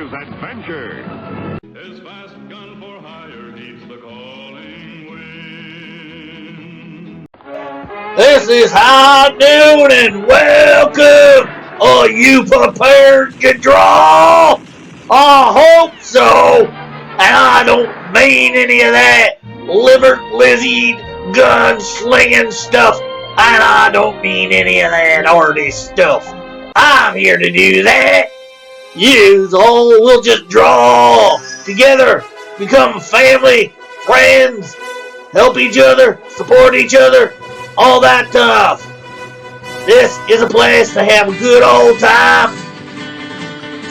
is adventure. His fast gun for hire heeds the calling wind. This is High Noon and welcome! Are you prepared to draw? I hope so! And I don't mean any of that liver-lizzied, gun-slinging stuff, and I don't mean any of that arty stuff. I'm here to do that. You all will just draw together, become family, friends, help each other, support each other, all that stuff. This is a place to have a good old time,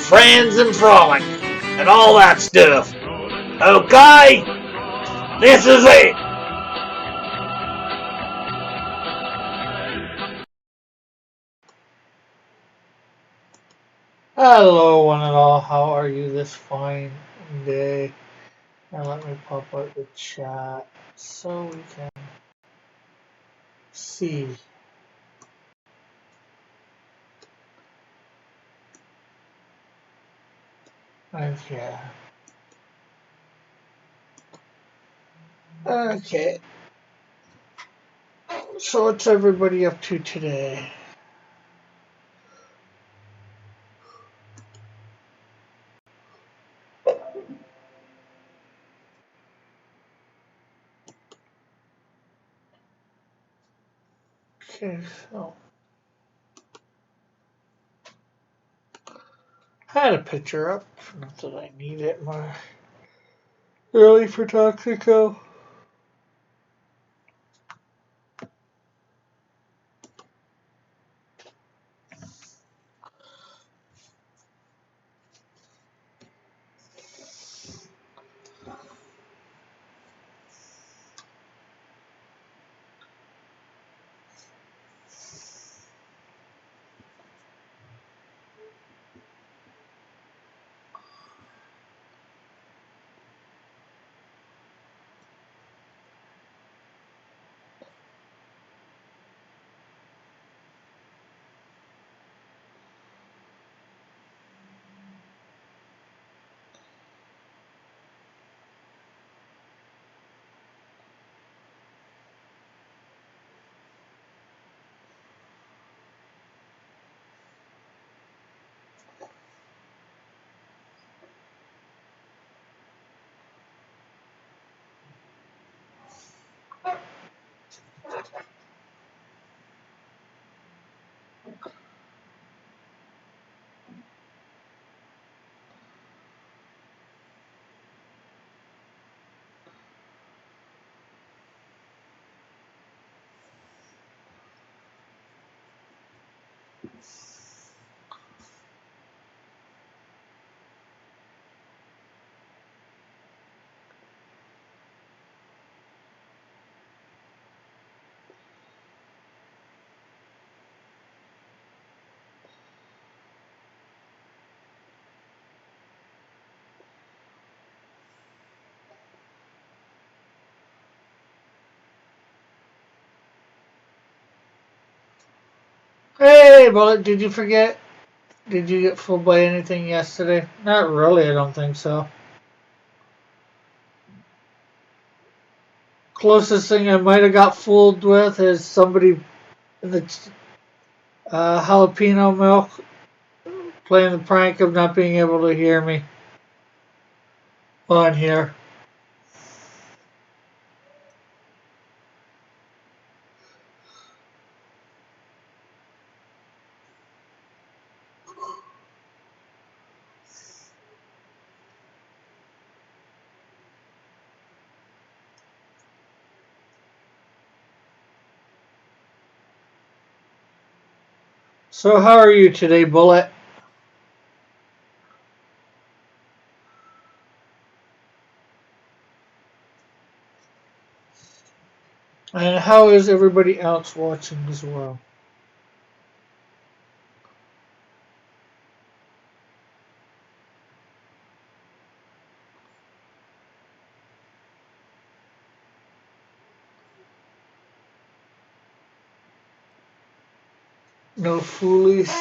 friends and frolic, and all that stuff. Okay? This is it. Hello, one and all. How are you this fine day? Now let me pop out the chat so we can see. And yeah. Okay. So what's everybody up to today? Okay, so I had a picture up. Not that I need it more early for Toxico. Hey, Bullet, did you forget? Did you get fooled by anything yesterday? Not really, I don't think so. Closest thing I might have got fooled with is somebody in the jalapeno milk playing the prank of not being able to hear me on here. So how are you today, Bullet? And how is everybody else watching as well? No foolies.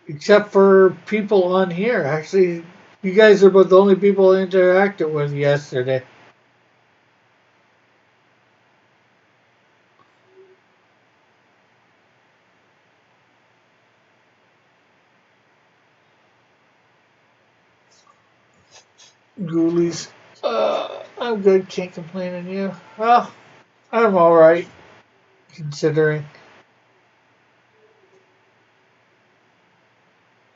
except for people on here. Actually, you guys are about the only people I interacted with yesterday. Ghoulies. I'm good. Can't complain on you. Well, I'm all right considering.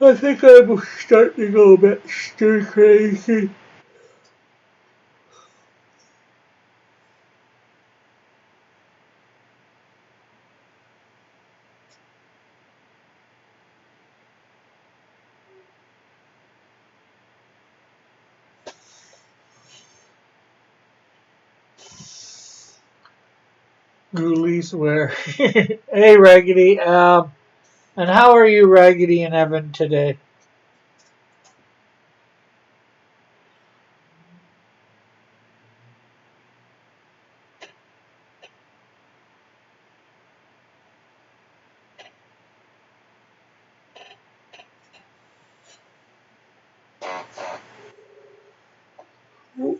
I think I'm starting to go a bit stir crazy. Ghoulies where? Hey, Raggedy. And how are you, Raggedy and Evan, today?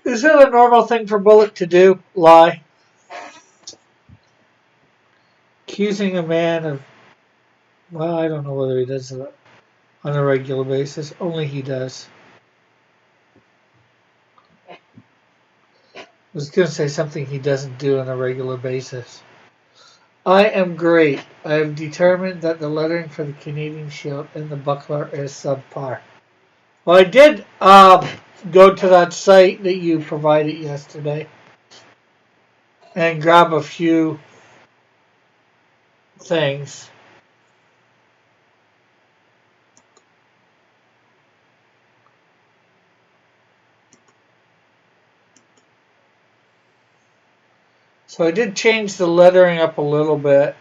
Is it a normal thing for Bullet to do? Lie. Accusing a man of, well, I don't know whether he does it on a regular basis. Only he does. I was going to say something he doesn't do on a regular basis. I am great. I have determined that the lettering for the Canadian shield and the buckler is subpar. Well, I did go to that site that you provided yesterday and grab a few things. So I did change the lettering up a little bit.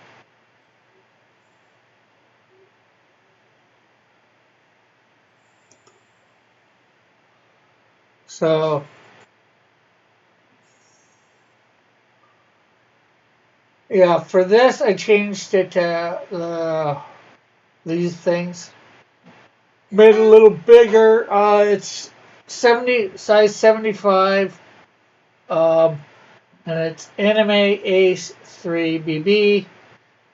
So yeah, for this I changed it to these things. Made it a little bigger. It's 70 size 75. Um, and it's Anime Ace 3 BB.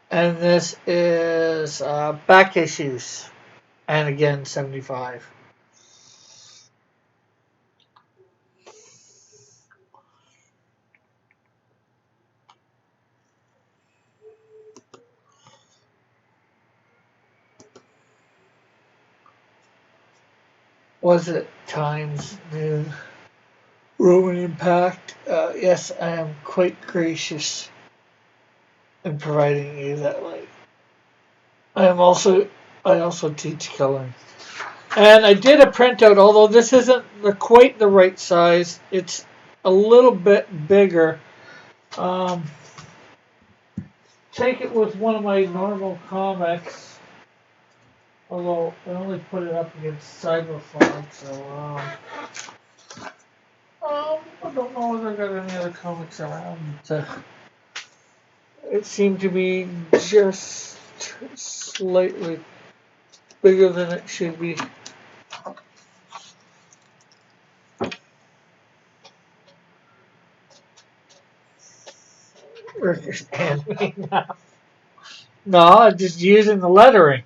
And this is back issues. And again, 75. Was it Times New Roman Impact? Yes, I am quite gracious in providing you that light. I also teach coloring. And I did a printout, although this isn't quite the right size. It's a little bit bigger. Take it with one of my normal comics, although I only put it up against Cyberfog, so I don't know if I got any other comics around. It seemed to be just slightly bigger than it should be. Understand me now. No, I'm just using the lettering.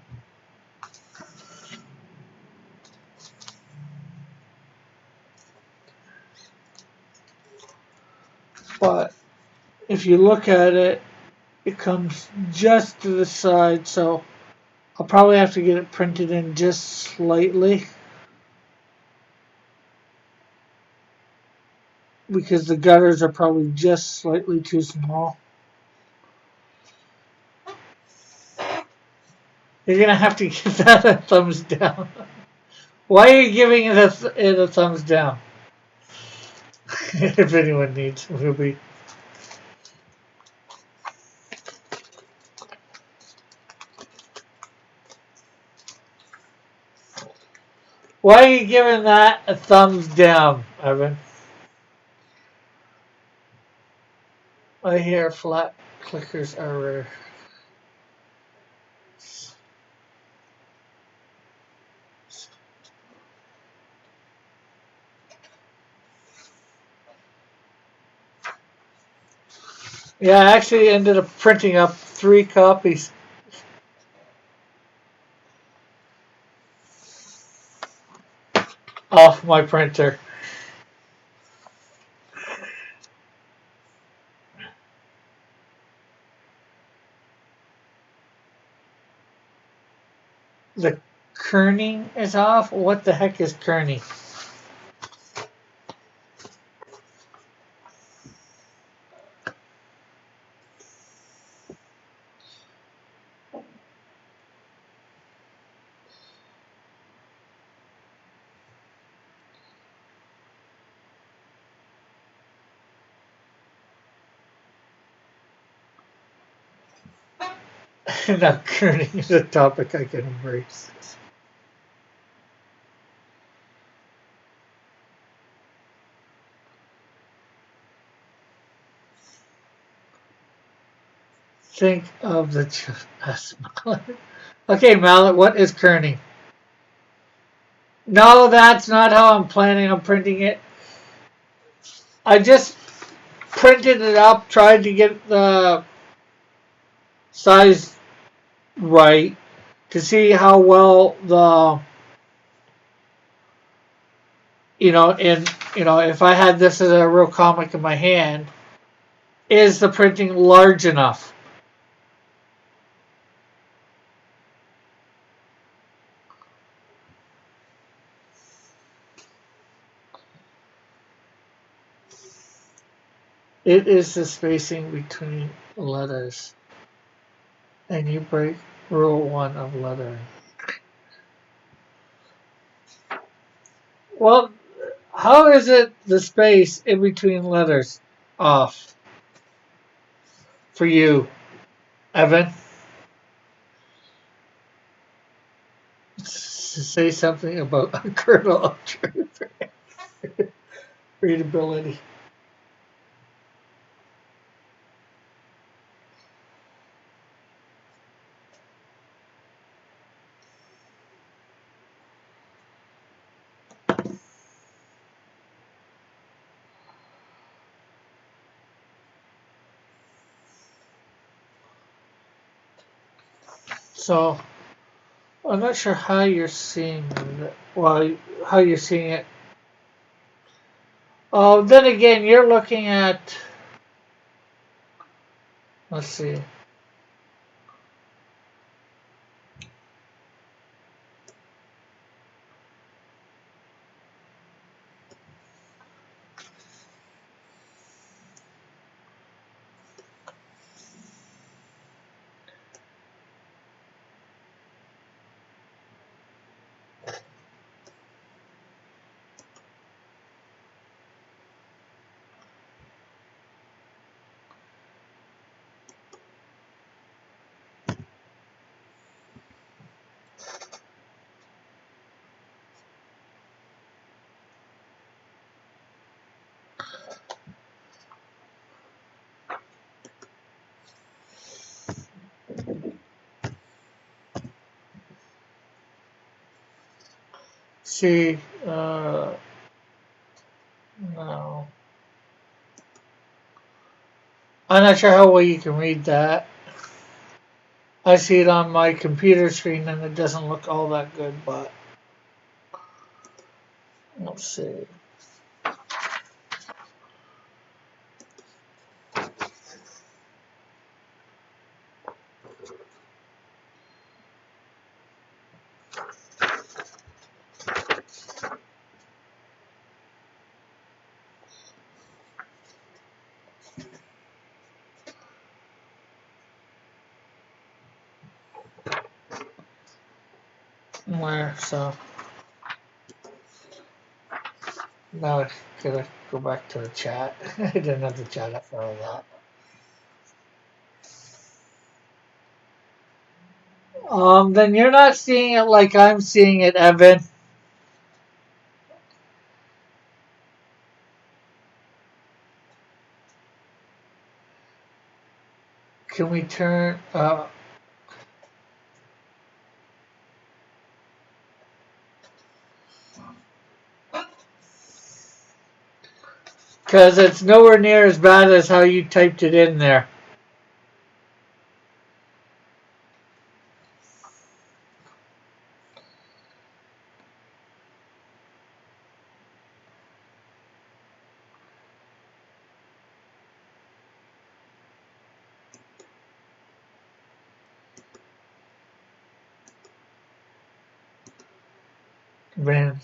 But if you look at it, it comes just to the side, so I'll probably have to get it printed in just slightly. Because the gutters are probably just slightly too small. You're going to have to give that a thumbs down. Why are you giving it a thumbs down? If anyone needs, it will be. Why are you giving that a thumbs down, Evan? I hear flat clickers are rare. Yeah, I actually ended up printing up 3 copies off my printer. The kerning is off. What the heck is kerning? Now, kerning is a topic I can embrace. Think of the Mallet. Okay, Mallet, what is kerning? No, that's not how I'm planning on printing it. I just printed it up, tried to get the size right to see how well the and if I had this as a real comic in my hand, is the printing large enough? It is the spacing between letters, and you break rule 1 of lettering. Well, how is it the space in between letters off for you, Evan? Say something about a kernel of truth. Readability. So I'm not sure how you're seeing it. Well, how you're seeing it. Oh, then again, you're looking at. Let's see. See, no. I'm not sure how well you can read that. I see it on my computer screen and it doesn't look all that good, but let's see. Where, so now I gotta go back to the chat. I didn't have the chat up for all that. Then you're not seeing it like I'm seeing it, Evan. Can we turn, Because it's nowhere near as bad as how you typed it in there. Man.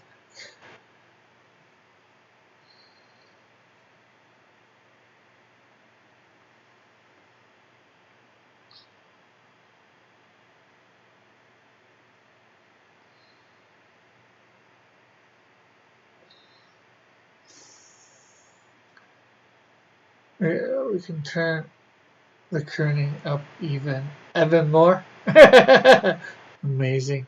Yeah, we can turn the kerning up even more. Amazing.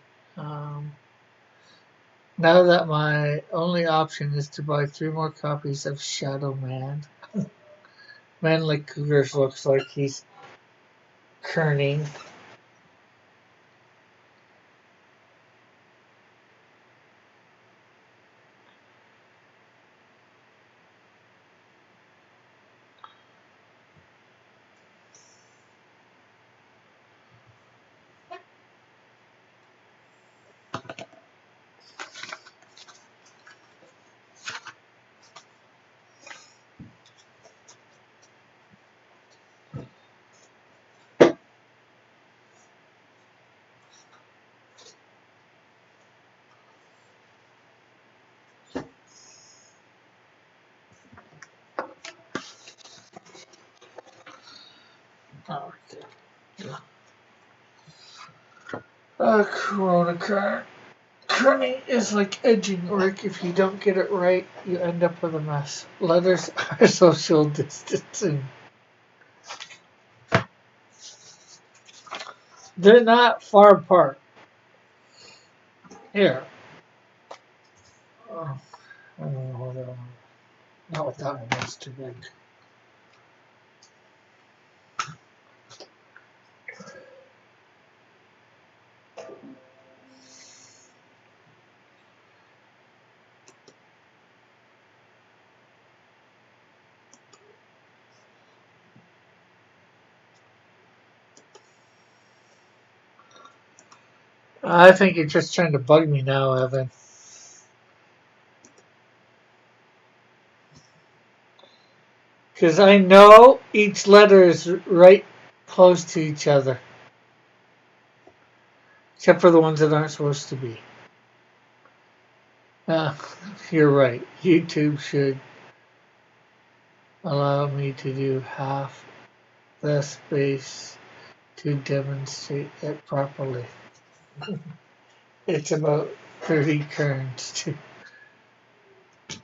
Now that my only option is to buy 3 more copies of Shadow Man. Man like Cougars looks like he's kerning. Corona card. Kerning is like edging, Rick. If you don't get it right, you end up with a mess. Letters are social distancing. They're not far apart. Here. Oh, I don't know what that one. Not with that one. That's too big. I think you're just trying to bug me now, Evan. Because I know each letter is right close to each other. Except for the ones that aren't supposed to be. You're right. YouTube should allow me to do half the space to demonstrate it properly. It's about 30 kerns to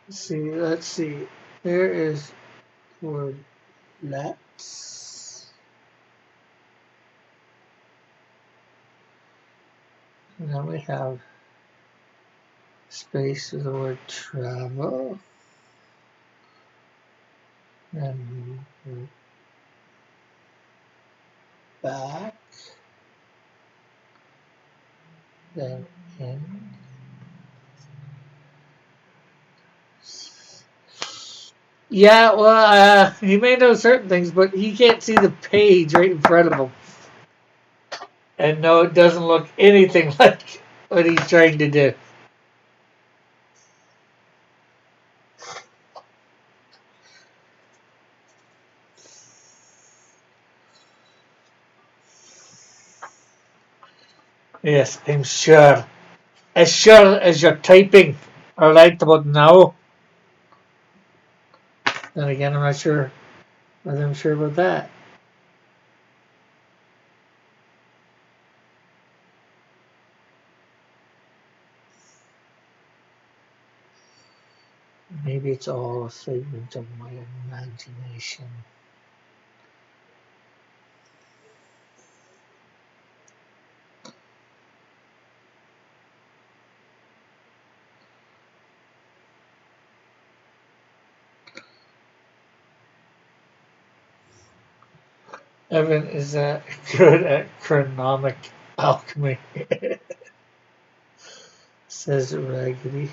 see. Let's see. There is word let's. And then we have space with the word travel. And back. Then in. Yeah, well, he may know certain things, but he can't see the page right in front of him. And no, it doesn't look anything like what he's trying to do. Yes, I'm sure. As sure as you're typing right about now. Then again, I'm not sure whether I'm sure about that. Maybe it's all a figment of my imagination. Evan is good at chronomic alchemy, says Raggedy.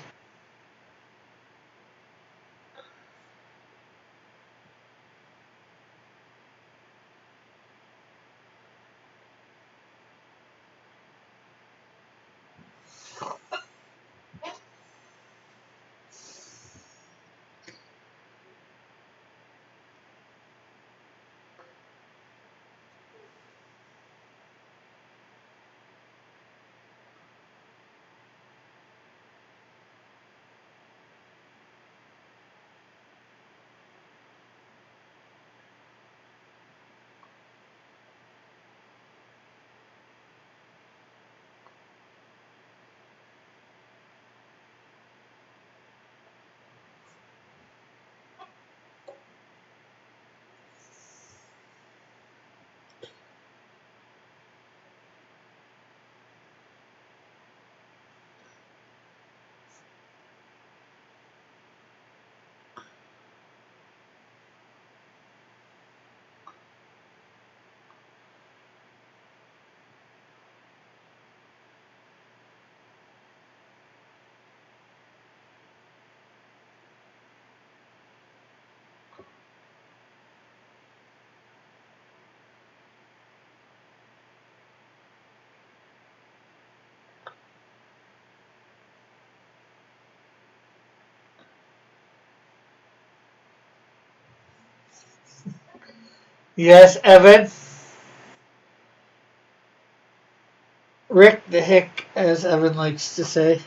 Yes, Evan. Rick the Hick, as Evan likes to say.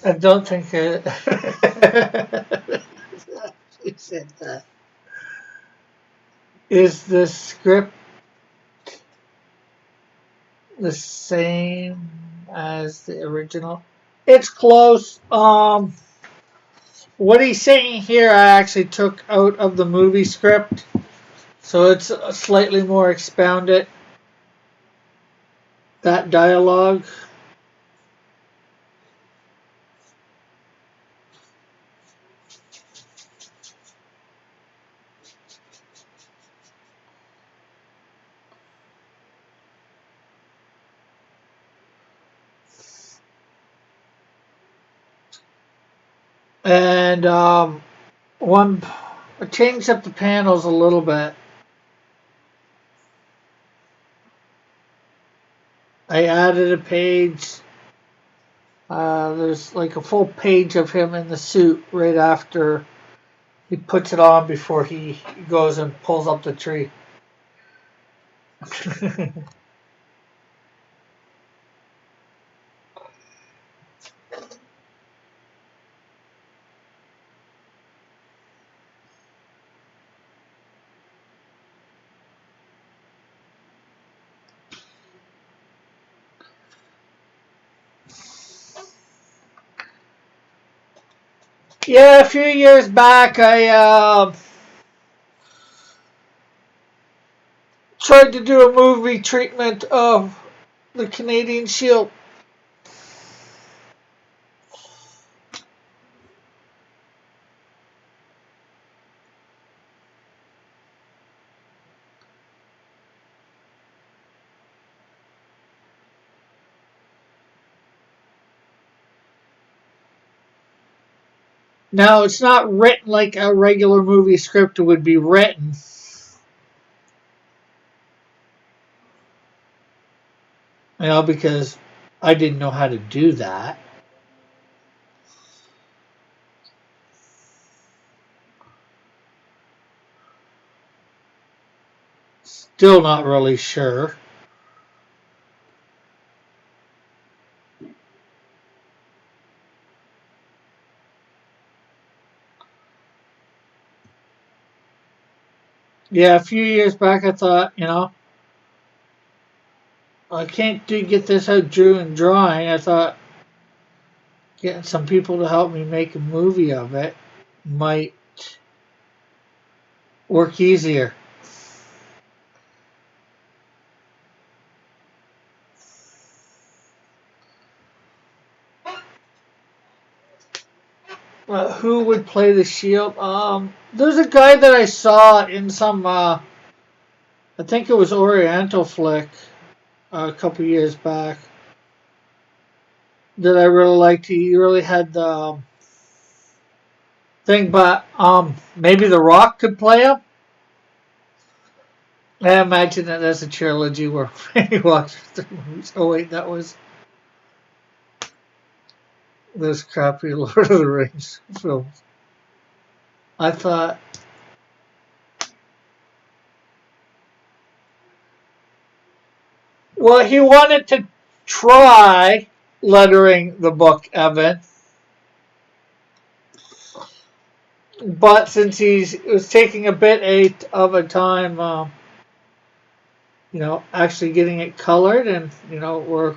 I don't think it. You said that. Is the script the same as the original? It's close. What he's saying here, I actually took out of the movie script, so it's slightly more expounded. That dialogue. And one, I changed up the panels a little bit. I added a page. There's like a full page of him in the suit right after he puts it on before he goes and pulls up the tree. Yeah, a few years back, I tried to do a movie treatment of the Canadian Shield. Now, it's not written like a regular movie script would be written. Because I didn't know how to do that. Still not really sure. Yeah, a few years back, I thought, I can't get this out drawing. I thought getting some people to help me make a movie of it might work easier. Who would play the Shield? There's a guy that I saw in some, I think it was Oriental flick a couple years back that I really liked. He really had the thing, but maybe The Rock could play him. I imagine that as a trilogy where he walks through movies. Oh wait, that was those crappy Lord of the Rings films. I thought, well, he wanted to try lettering the book, Evan, but since he was taking a bit of a time, actually getting it colored, and we're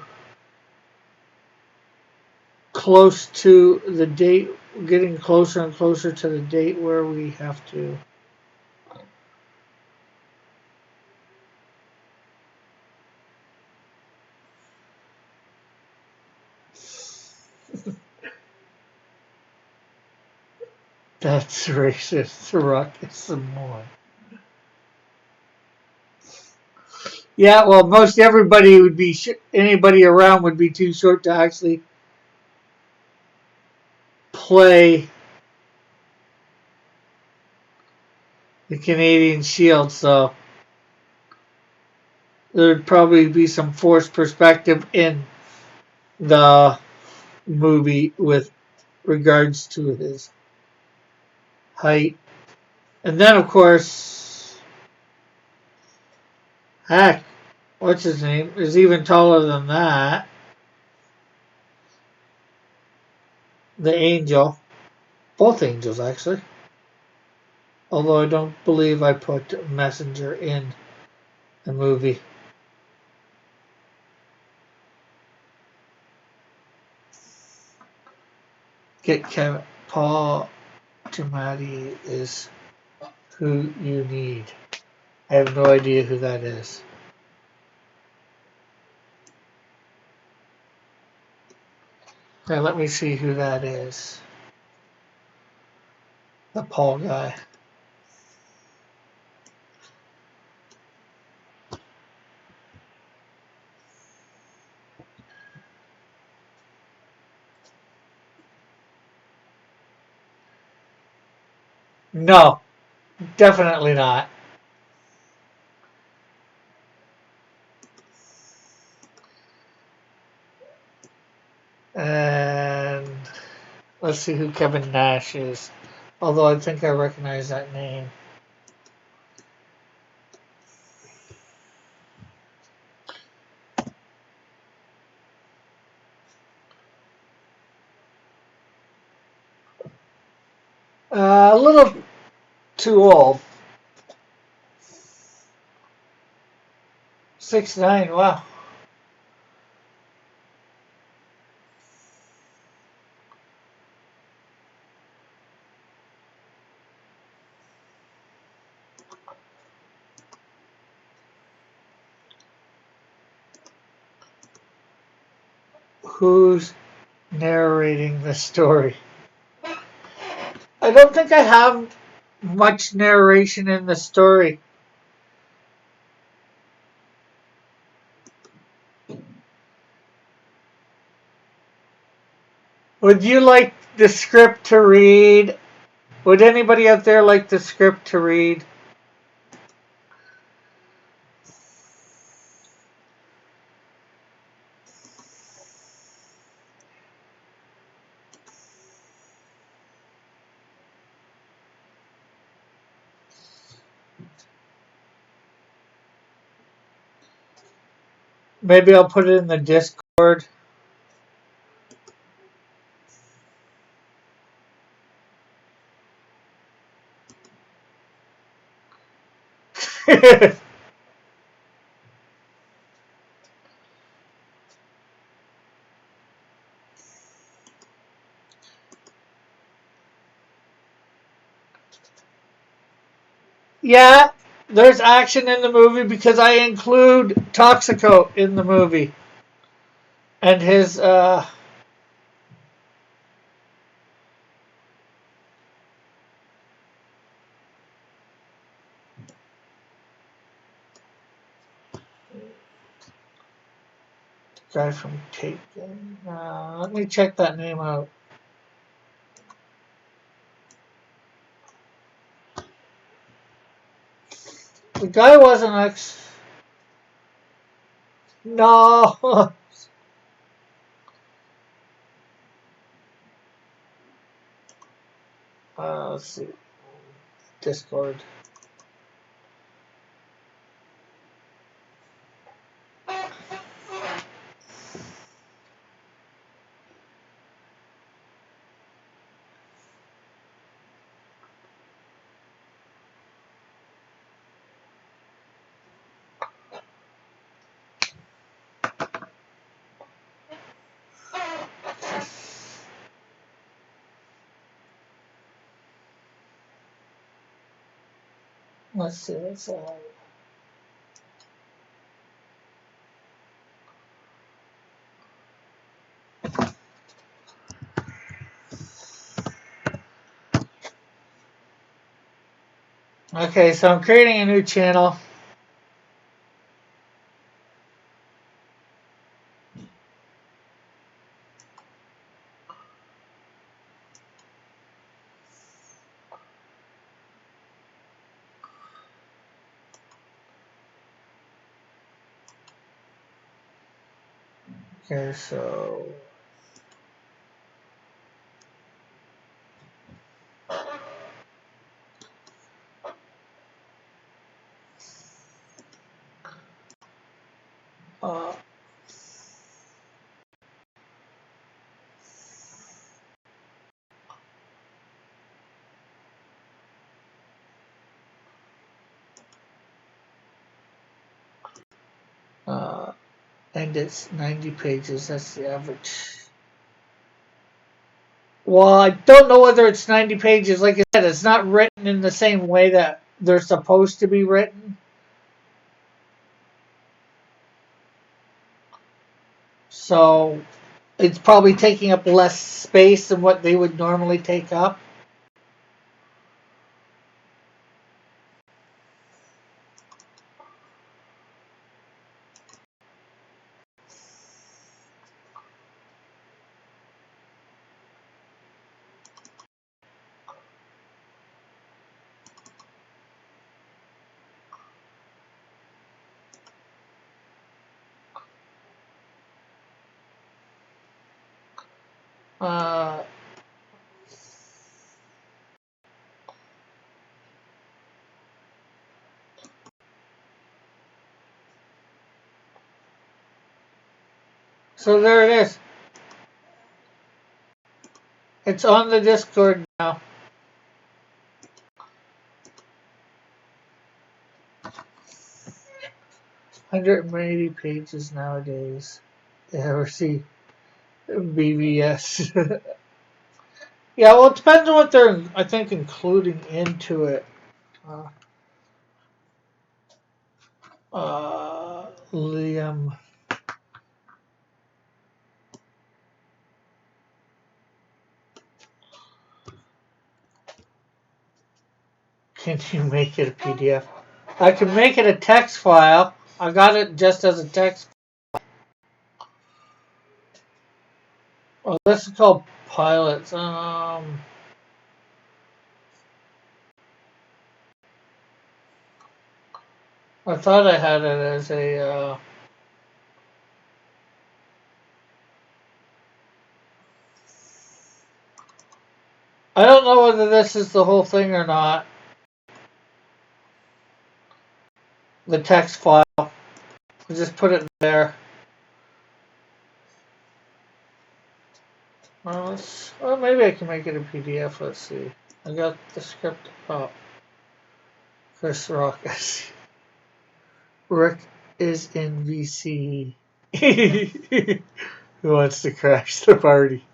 close to the date, getting closer and closer to the date where we have to. That's racist. The Rock is Samoan. Yeah, well, most everybody would be, anybody around would be too short to actually play the Canadian Shield, so there'd probably be some forced perspective in the movie with regards to his height. And then, of course, heck, what's his name, is even taller than that. The Angel. Both Angels, actually. Although I don't believe I put Messenger in the movie. Get Kevin. Paul Giamatti is who you need. I have no idea who that is. Now let me see who that is. The Paul guy. No, definitely not. And let's see who Kevin Nash is. Although I think I recognize that name. A little too old. 6'9", wow. Who's narrating the story? I don't think I have much narration in the story. Would you like the script to read? Would anybody out there like the script to read? Maybe I'll put it in the Discord. Yeah, there's action in the movie because I include Toxico in the movie. And his, guy from Taken. Let me check that name out. The guy wasn't No. Let's see. Discord. Let's see, what's that? Okay, so I'm creating a new channel. Okay, so uh, uh, and it's 90 pages. That's the average. Well, I don't know whether it's 90 pages. Like I said, it's not written in the same way that they're supposed to be written. So it's probably taking up less space than what they would normally take up. Uh, so there it is. It's on the Discord now. 180 pages nowadays. Yeah, or see BBS. Yeah, well, it depends on what they're, I think, including into it. Liam. Can you make it a PDF? I can make it a text file. I got it just as a text. Oh, this is called pilots. I thought I had it as a. I don't know whether this is the whole thing or not. The text file. I just put it there. Well, maybe I can make it a PDF. Let's see. I got the script up. Chris Rock. Rick is in VC. Who wants to crash the party?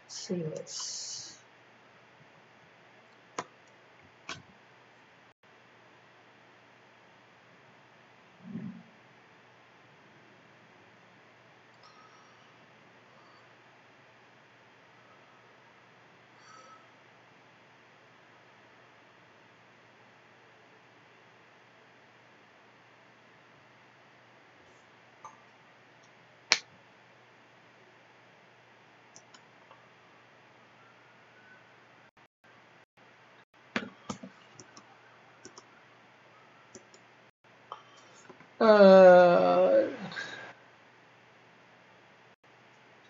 Let's see this.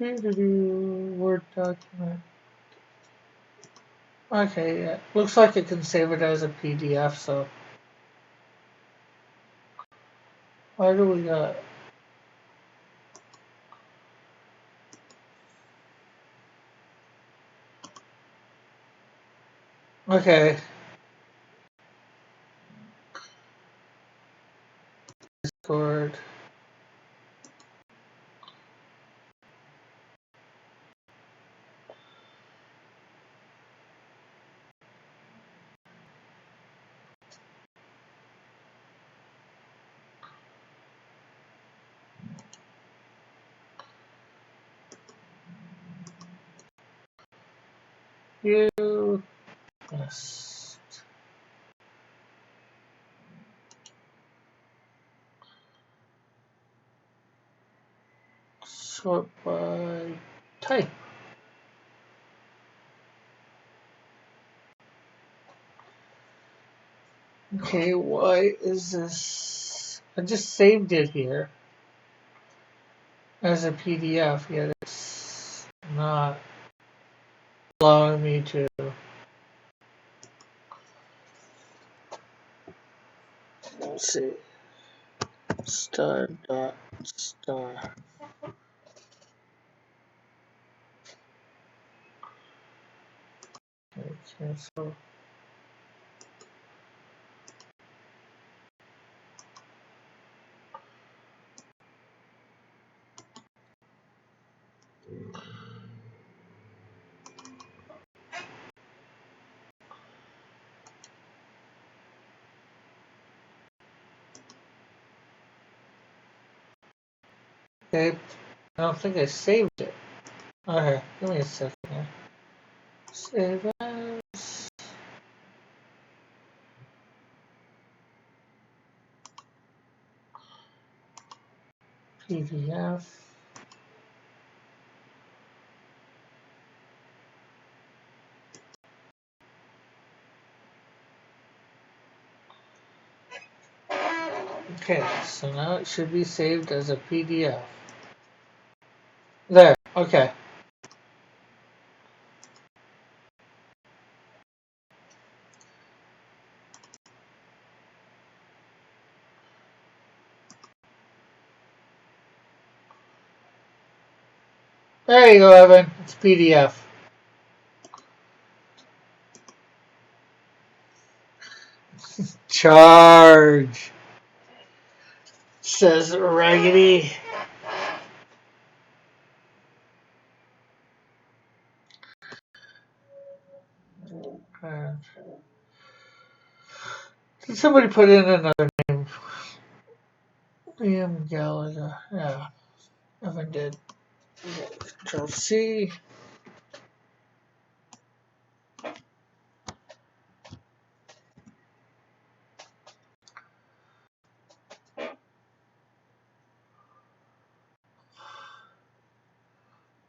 Word document. Okay, yeah. Looks like it can save it as a PDF, so. Why do we got. Okay. Discord. You. Yes. Sort by type. Okay, why is this? I just saved it here as a PDF, yet it's not allowing me to. Let's see. Star dot star. Okay, cancel. Okay, I don't think I saved it. Okay, give me a second here. Save as PDF. Okay, so now it should be saved as a PDF. There, okay. There you go, Evan. It's PDF. Charge, says Raggedy. Did somebody put in another name? Liam Gallagher. Yeah, Evan did. Control C.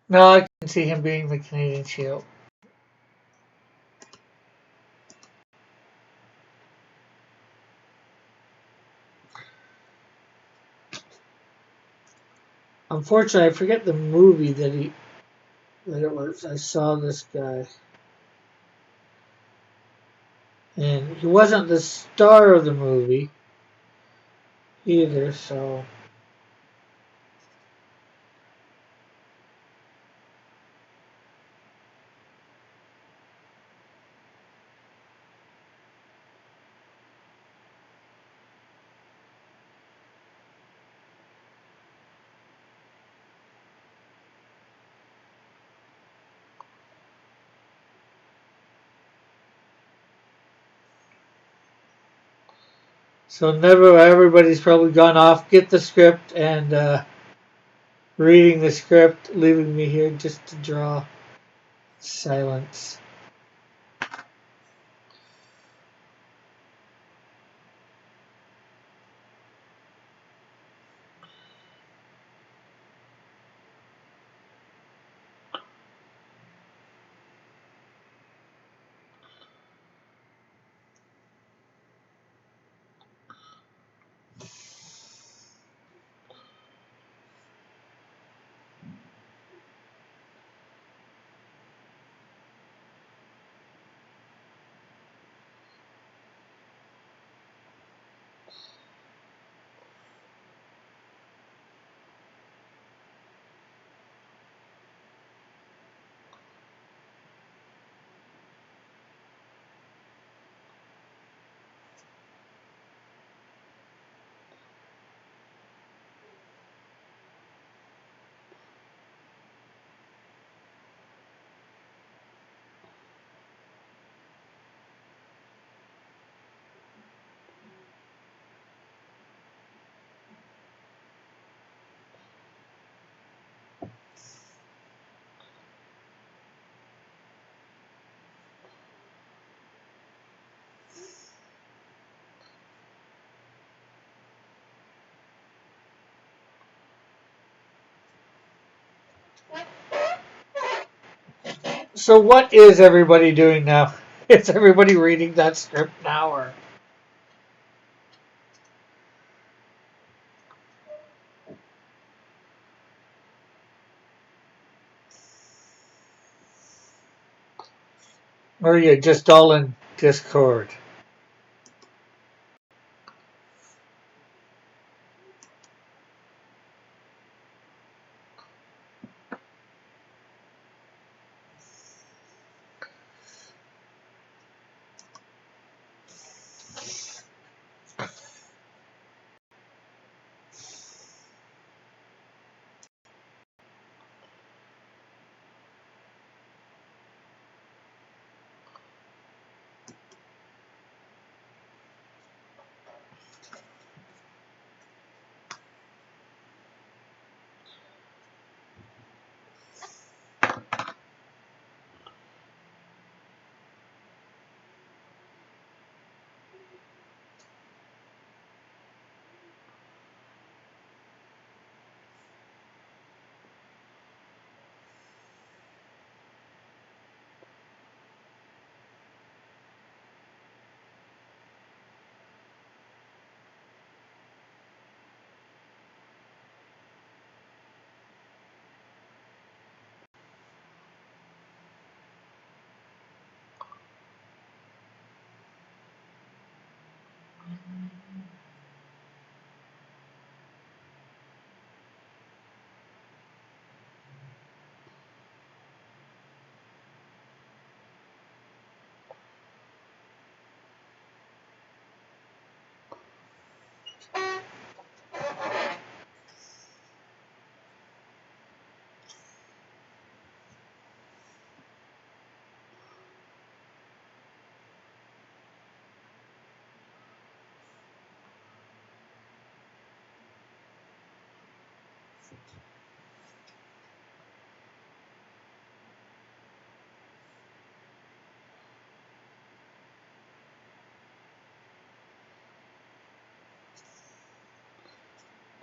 Now I can see him being the Canadian Shield. Unfortunately, I forget the movie that it was. I saw this guy, and he wasn't the star of the movie either. So never. Everybody's probably gone off, get the script, and reading the script, leaving me here just to draw silence. So what is everybody doing now? Is everybody reading that script now, or are you just all in Discord?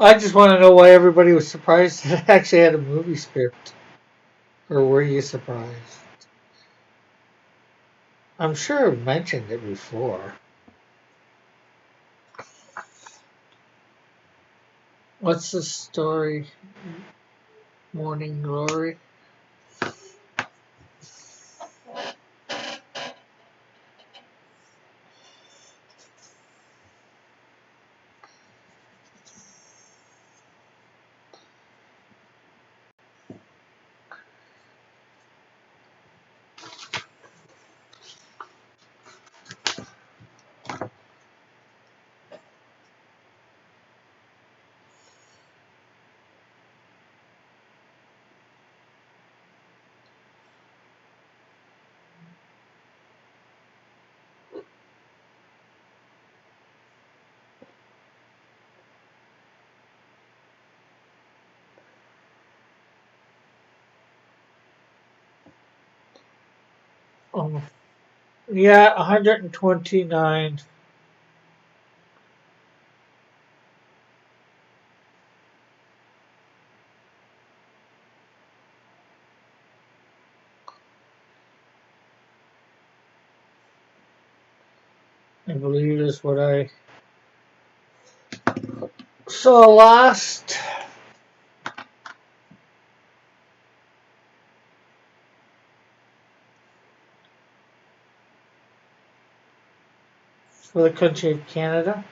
I just want to know why everybody was surprised that it actually had a movie script. Or were you surprised? I'm sure I've mentioned it before. What's the story? Morning Glory? Oh, yeah, 129. I believe is what I saw last. For the country of Canada.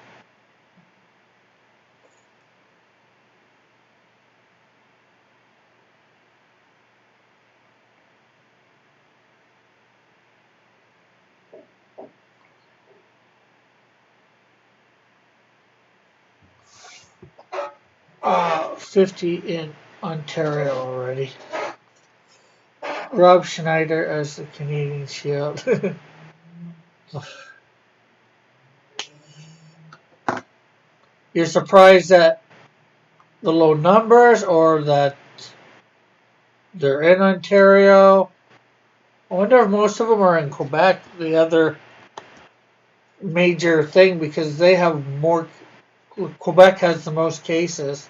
Uh, 50 in Ontario already. Rob Schneider as the Canadian Shield. You're surprised at the low numbers or that they're in Ontario? I wonder if most of them are in Quebec, the other major thing, because they have more. Quebec has the most cases.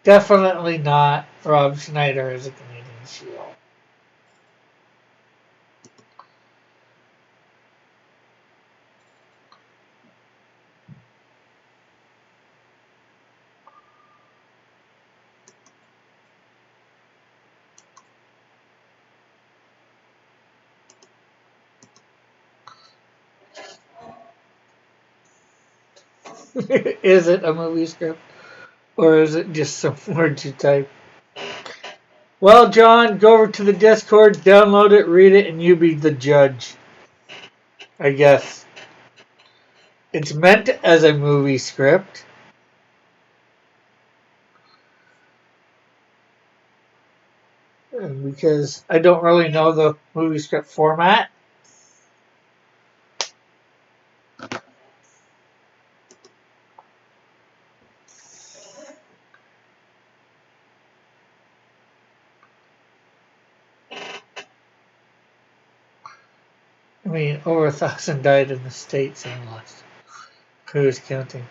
Definitely not Rob Schneider as a Canadian Shield. Is it a movie script? Or is it just some words you type? Well, John, go over to the Discord, download it, read it, and you be the judge. I guess. It's meant as a movie script. Because I don't really know the movie script format. I mean, over 1,000 died in the States and lost. Who's counting?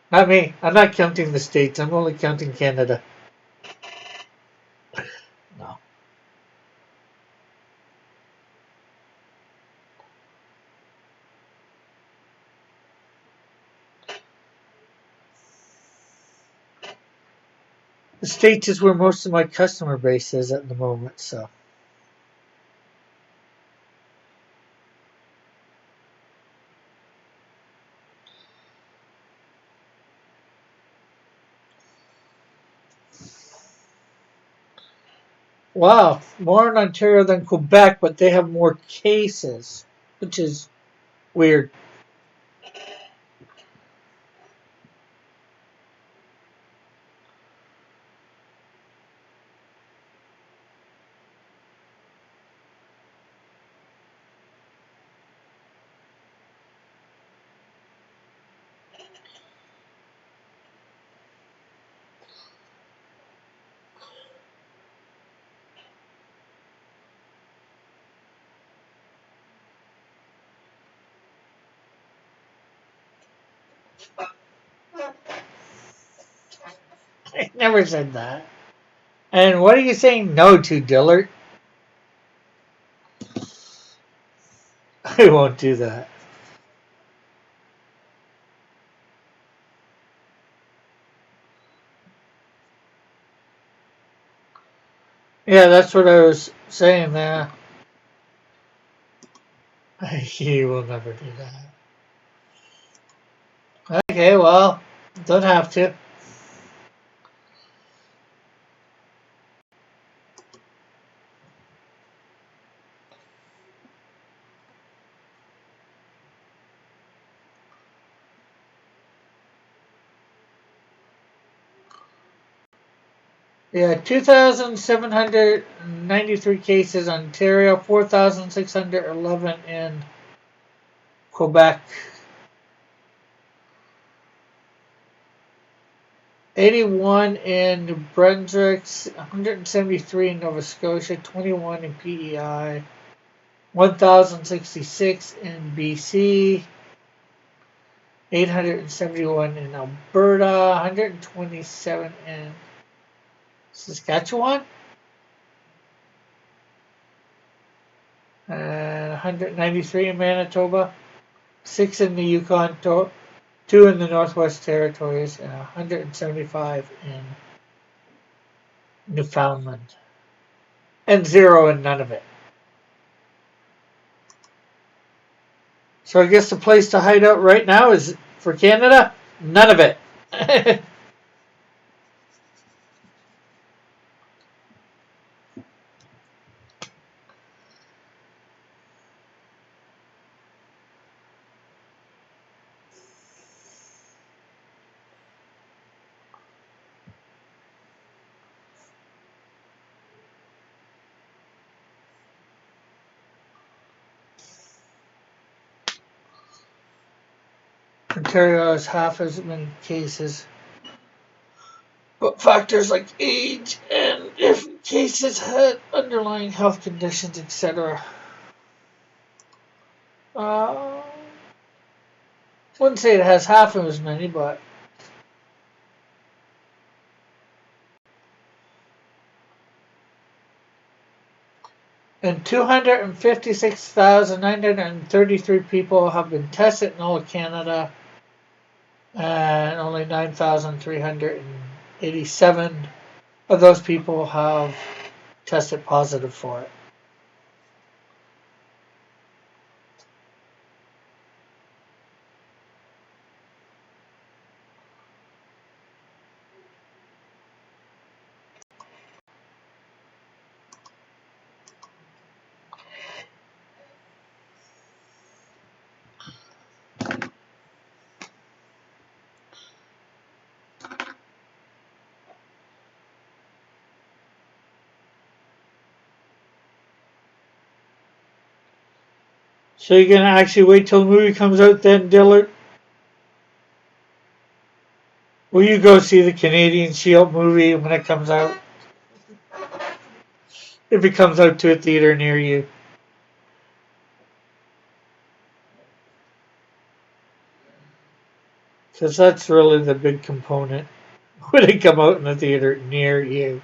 Not me. I'm not counting the States. I'm only counting Canada. No. The States is where most of my customer base is at the moment, so. Wow, more in Ontario than Quebec, but they have more cases, which is weird. I never said that. And what are you saying no to, Dillard? I won't do that. Yeah, that's what I was saying there. You will never do that. Okay, well, don't have to. Yeah, 2,793 cases in Ontario, 4,611 in Quebec, 81 in New Brunswick, 173 in Nova Scotia, 21 in PEI, 1,066 in BC, 871 in Alberta, 127 in Saskatchewan, and 193 in Manitoba, 6 in the Yukon, 2 in the Northwest Territories, and 175 in Newfoundland, and 0 in none of it. So I guess the place to hide out right now is for Canada, none of it. Ontario has half as many cases, but factors like age and if cases had underlying health conditions, etc. Wouldn't say it has half as many, but And 256,933 people have been tested in all of Canada, and only 9,387 of those people have tested positive for it. So you're gonna actually wait till the movie comes out then, Dillard? Will you go see the Canadian Shield movie when it comes out? If it comes out to a theater near you. Because that's really the big component when it come out in the theater near you.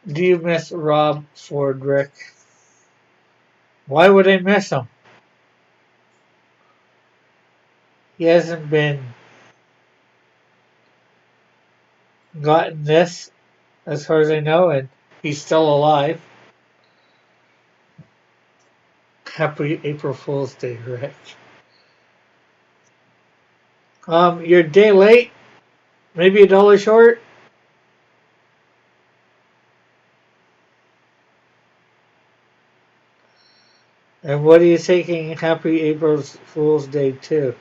Do you miss Rob Ford, Rick? Why would I miss him? He hasn't been gotten this, as far as I know, and he's still alive. Happy April Fool's Day, Rick. You're a day late, maybe $1 short. And what are you taking Happy April Fool's Day to?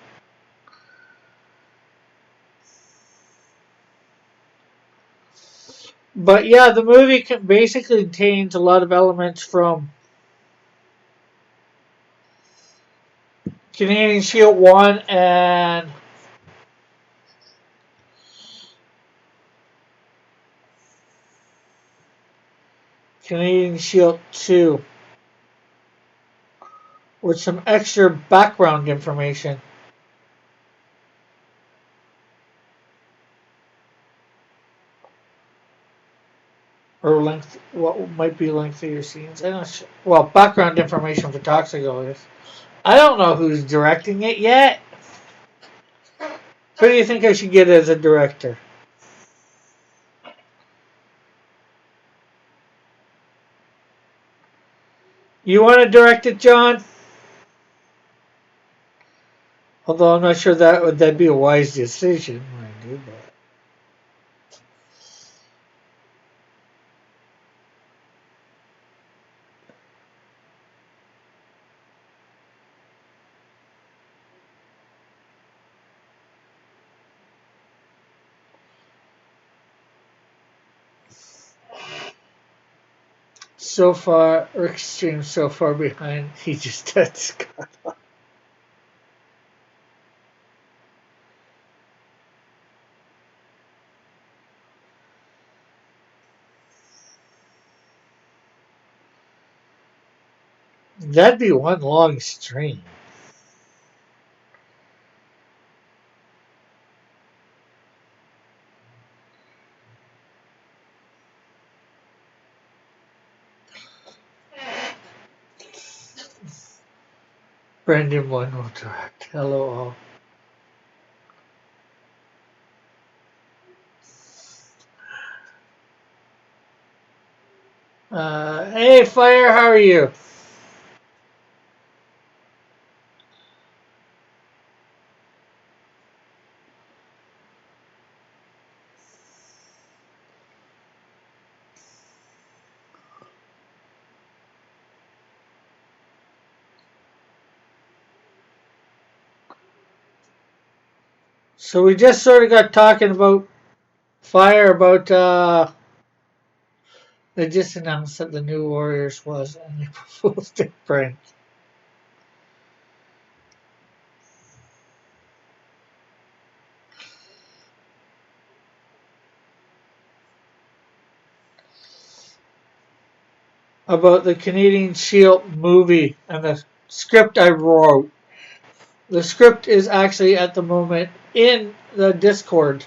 But yeah, the movie basically contains a lot of elements from Canadian Shield 1 and Canadian Shield 2 with some extra background information. Or length, what might be lengthier scenes. I'm not sure. Well, background information for Toxico is. I don't know who's directing it yet. Who do you think I should get as a director? You want to direct it, John? Although I'm not sure that'd be a wise decision when I do that. So far, Rick Stream's so far behind, he just had Scott. That'd be one long stream. Brendan one will direct. Hello all. Hey Fire, how are you? So we just sort of got talking about fire, about they just announced that the New Warriors was on April Fool's Day prank. About the Canadian Shield movie and the script I wrote. The script is actually at the moment in the Discord.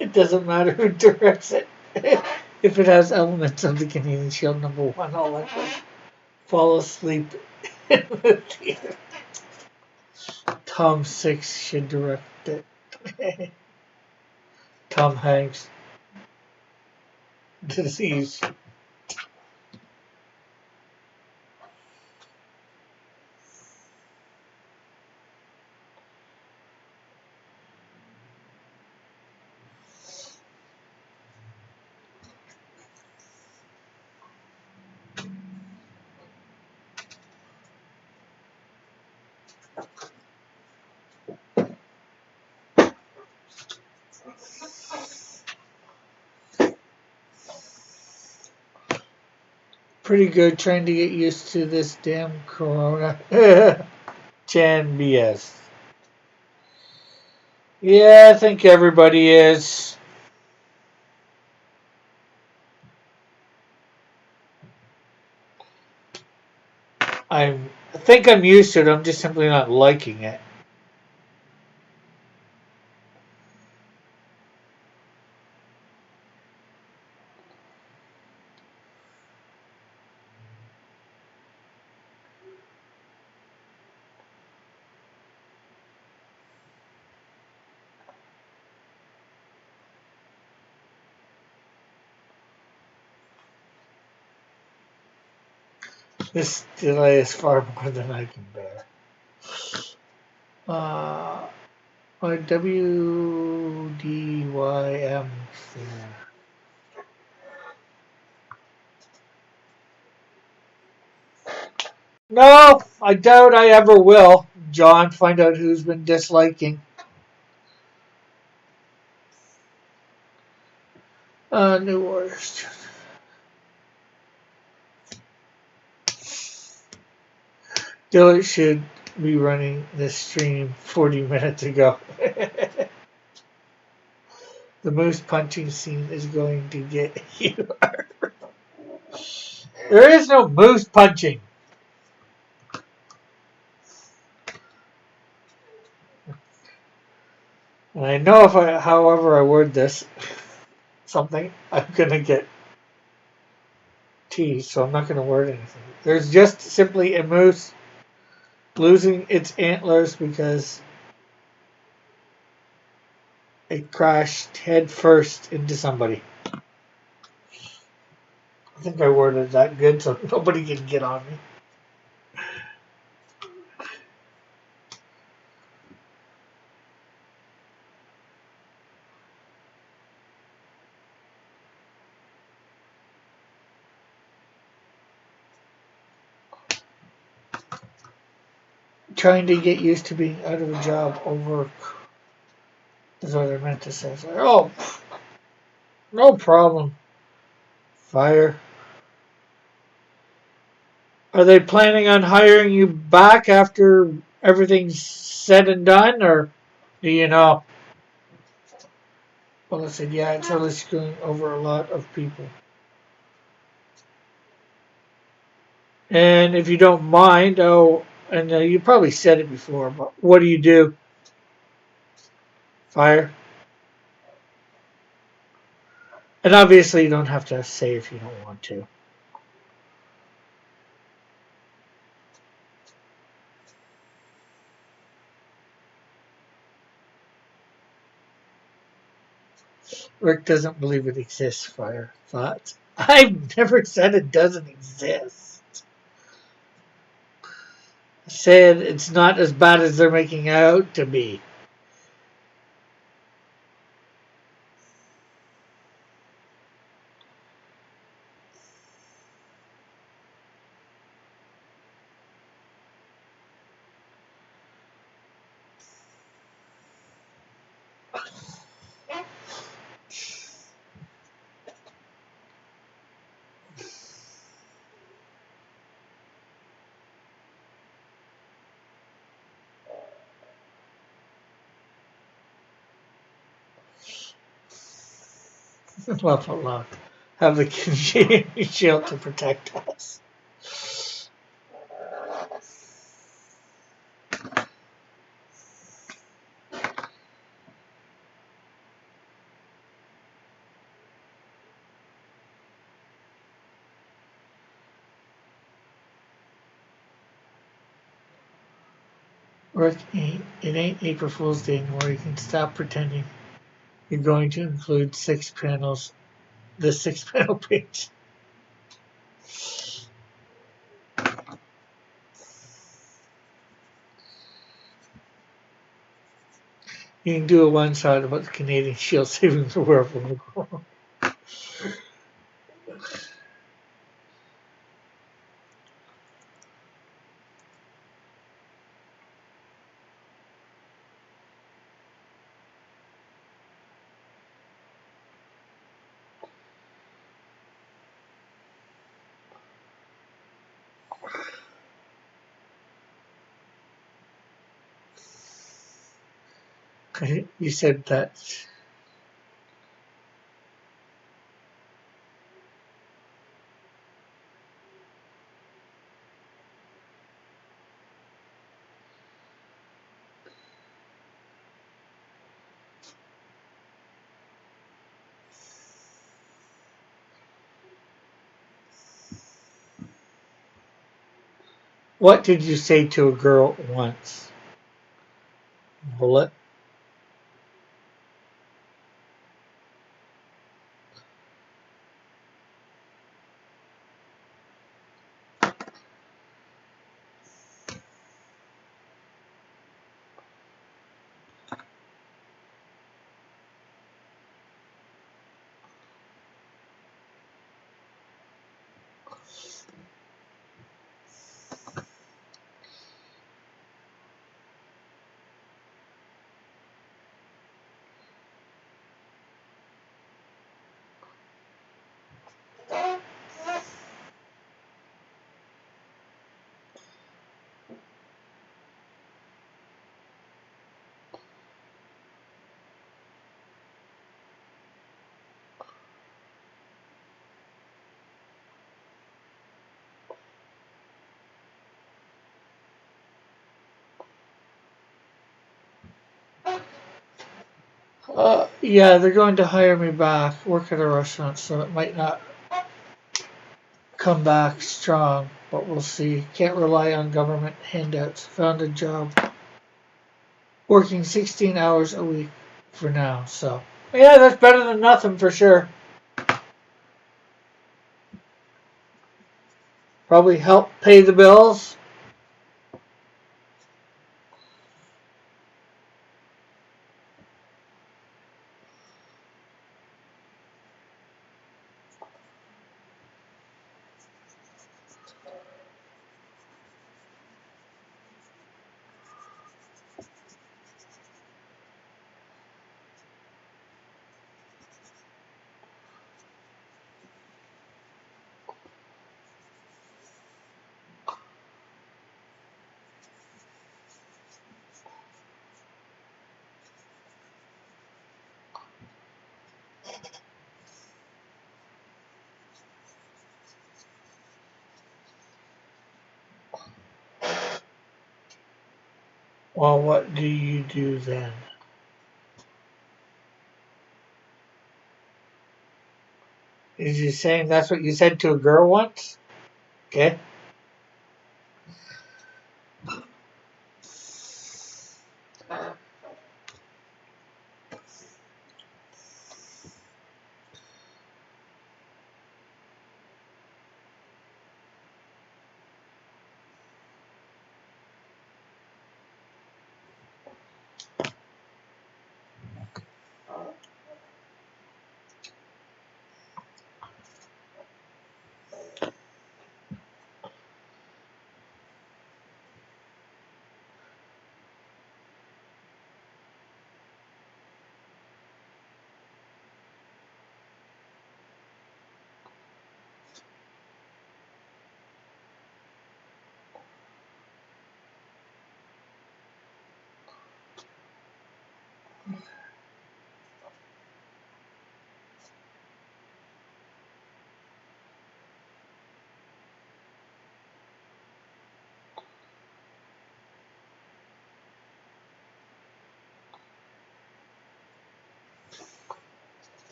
It doesn't matter who directs it. If it has elements of the Canadian Shield #1, I'll let them fall asleep in the theater. Tom Six should direct it. Tom Hanks. Disease. Pretty good trying to get used to this damn corona. Chan BS. Yeah, I think everybody is. I think I'm used to it. I'm just simply not liking it. This delay is far more than I can bear. My WDYM there. No, I doubt I ever will. John, find out who's been disliking. New Warriors. Dylan should be running this stream 40 minutes ago. The moose punching scene is going to get you. There is no moose punching. And I know if however I word this, something, I'm going to get teased, so I'm not going to word anything. There's just simply a moose losing its antlers because it crashed head first into somebody. I think I worded that good so nobody can get on me. Trying to get used to being out of a job over is what I meant to say. It's like, oh, no problem. Fire. Are they planning on hiring you back after everything's said and done, or do you know? Well, I said, yeah, it's really screwing over a lot of people. And if you don't mind, and you probably said it before, but what do you do Fire. And obviously you don't have to say if you don't want to. Rick doesn't believe it exists, Fire. Thoughts? I've never said it doesn't exist. I said it's not as bad as they're making out to be. Laugh out loud. Have the shield to protect us. Rick, it ain't April Fool's Day anymore. You can stop pretending you're going to include 6 panels. The 6-panel page. You can do a one-shot about the Canadian shield saving the world from the world. You said that. What did you say to a girl once? Bullet? Yeah, they're going to hire me back, work at a restaurant, so it might not come back strong, but we'll see. Can't rely on government handouts. Found a job working 16 hours a week for now, so. Yeah, that's better than nothing for sure. Probably help pay the bills. Well, what do you do then? Is you saying that's what you said to a girl once? Okay.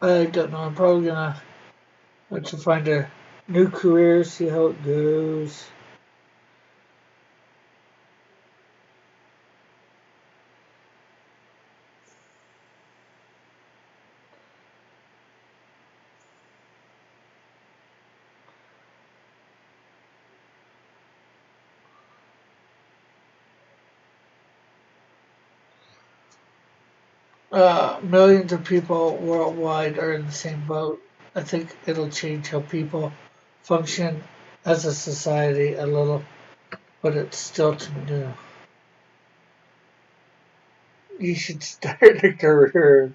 I don't know. I'm probably gonna have to find a new career, see how it goes. Millions of people worldwide are in the same boat. I think it'll change how people function as a society a little, but it's still too new. You should start a career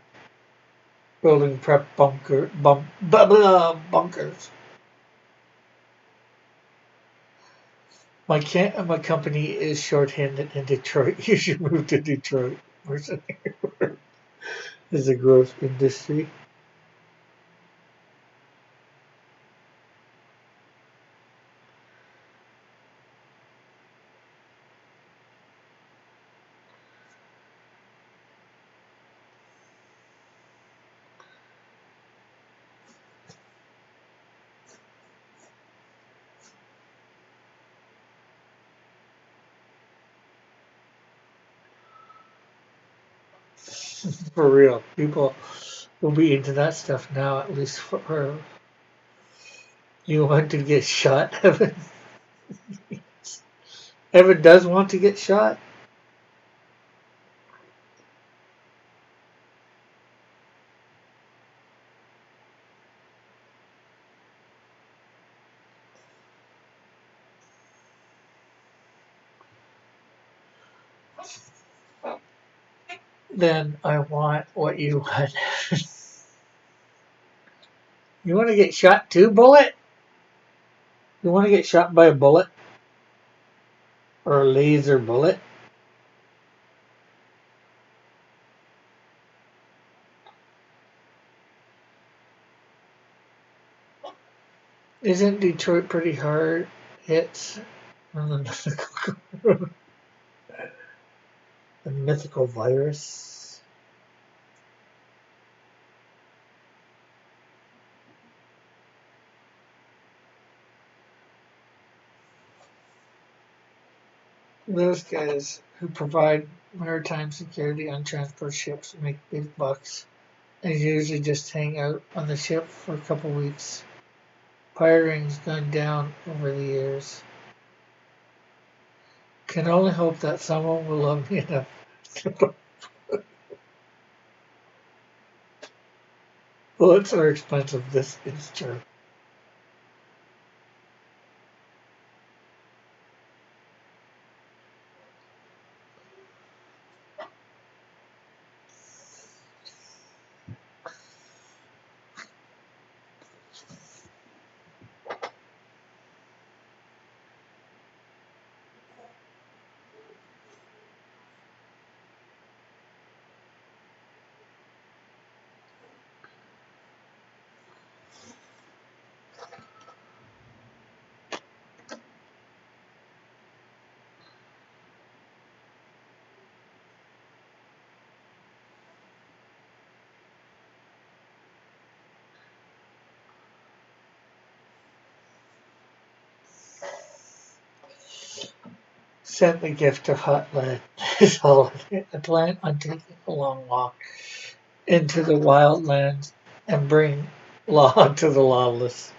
building prep bunkers. My company is short-handed in Detroit. You should move to Detroit. Is a growth industry. For real. People will be into that stuff now, at least for you want to get shot, Evan. Evan does want to get shot. Then I want what you want. You want to get shot too, Bullet? You want to get shot by a bullet? Or a laser bullet? Isn't Detroit pretty hard hit on the mythical virus? Those guys who provide maritime security on transport ships make big bucks and usually just hang out on the ship for a couple weeks. Pirating's gone down over the years. Can only hope that someone will love me enough to. Bullets are expensive, this is true. sent the gift of hot lead this holiday. I plan on taking a long walk into the wild lands and bring law to the lawless.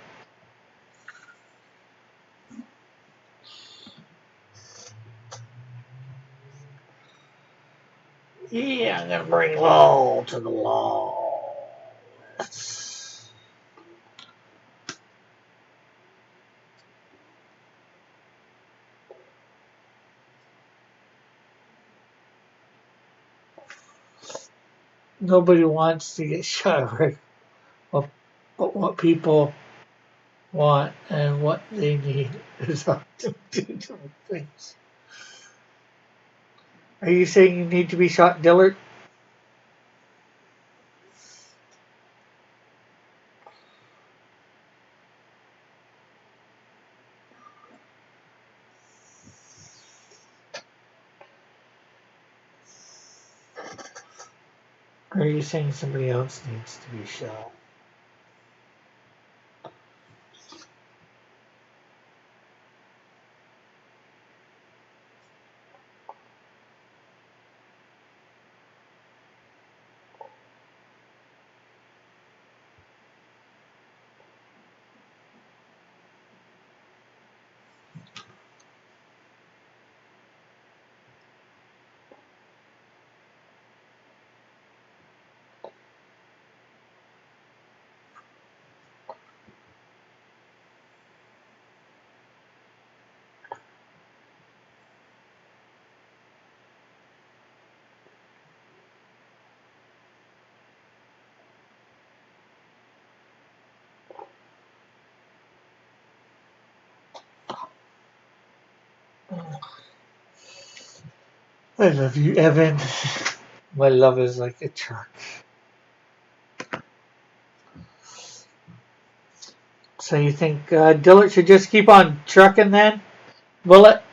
Yeah, I'm gonna bring law to the lawless. Nobody wants to get shot, right? But what people want and what they need is up to two different things. Are you saying you need to be shot, Dillard? Or are you saying somebody else needs to be shot? I love you, Evan. My love is like a truck. So you think Dillard should just keep on trucking then? Bullet?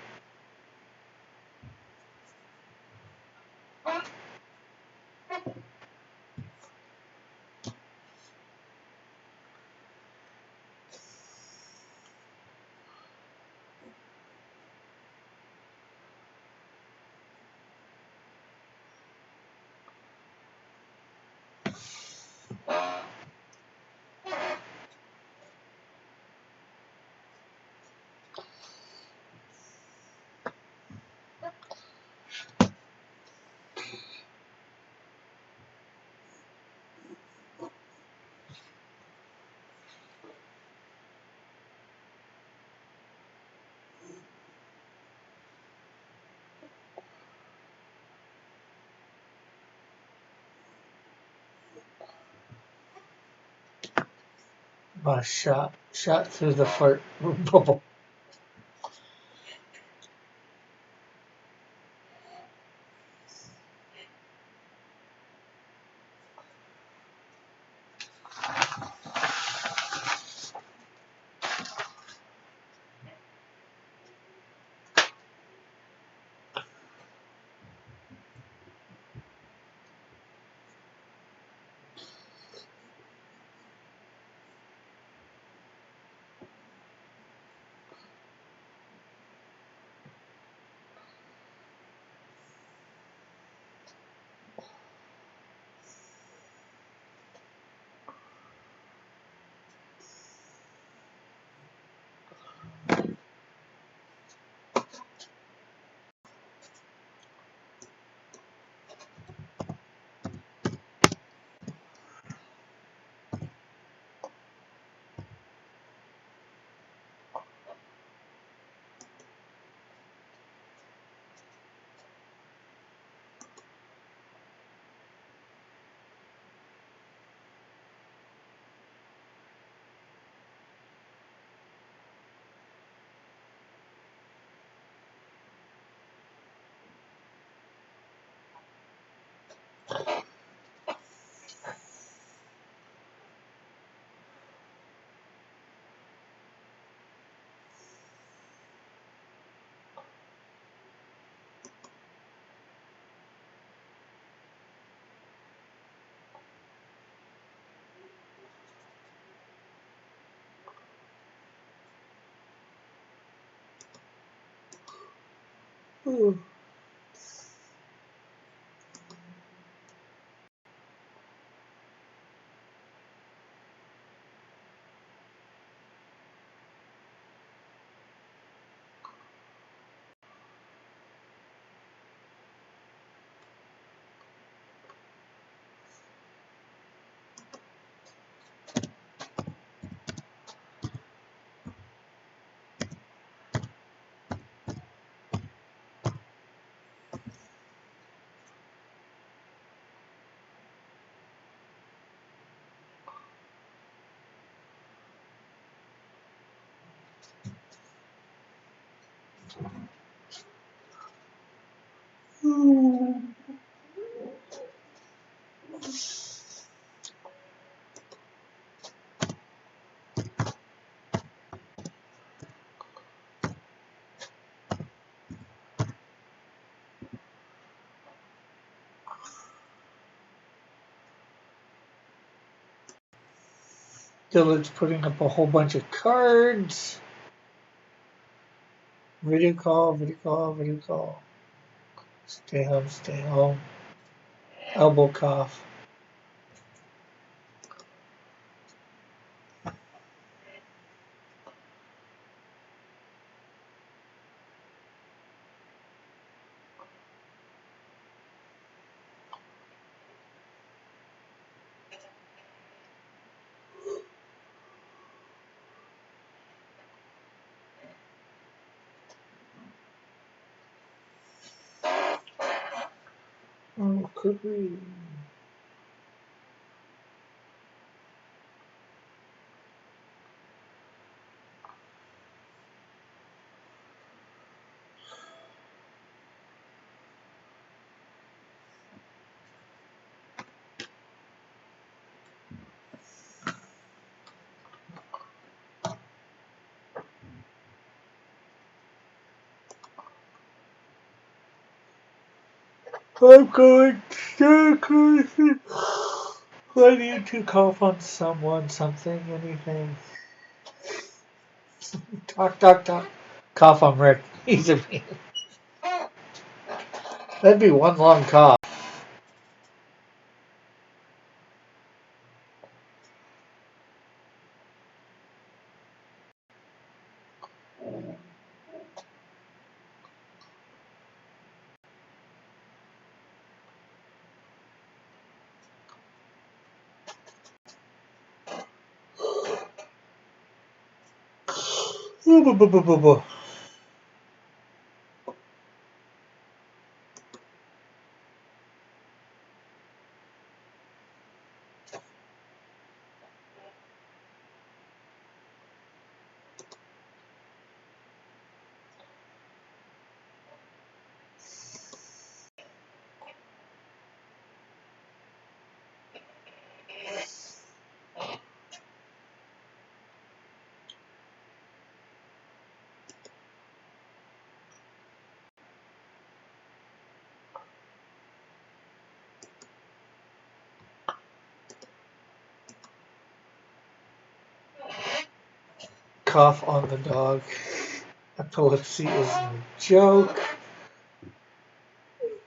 Shot through the fart bubble. Ooh. Dylan's putting up a whole bunch of cards. Video call, video call, video call. Stay home, stay home. Elbow cough. Oh, cookie. I'm going to crazy. I need to cough on someone, something, anything. Talk, talk, talk. Cough on Rick. He's a man. That'd be one long cough. Ooh, boo, boo, boo, boo, boo. Cough on the dog. Epilepsy is a joke.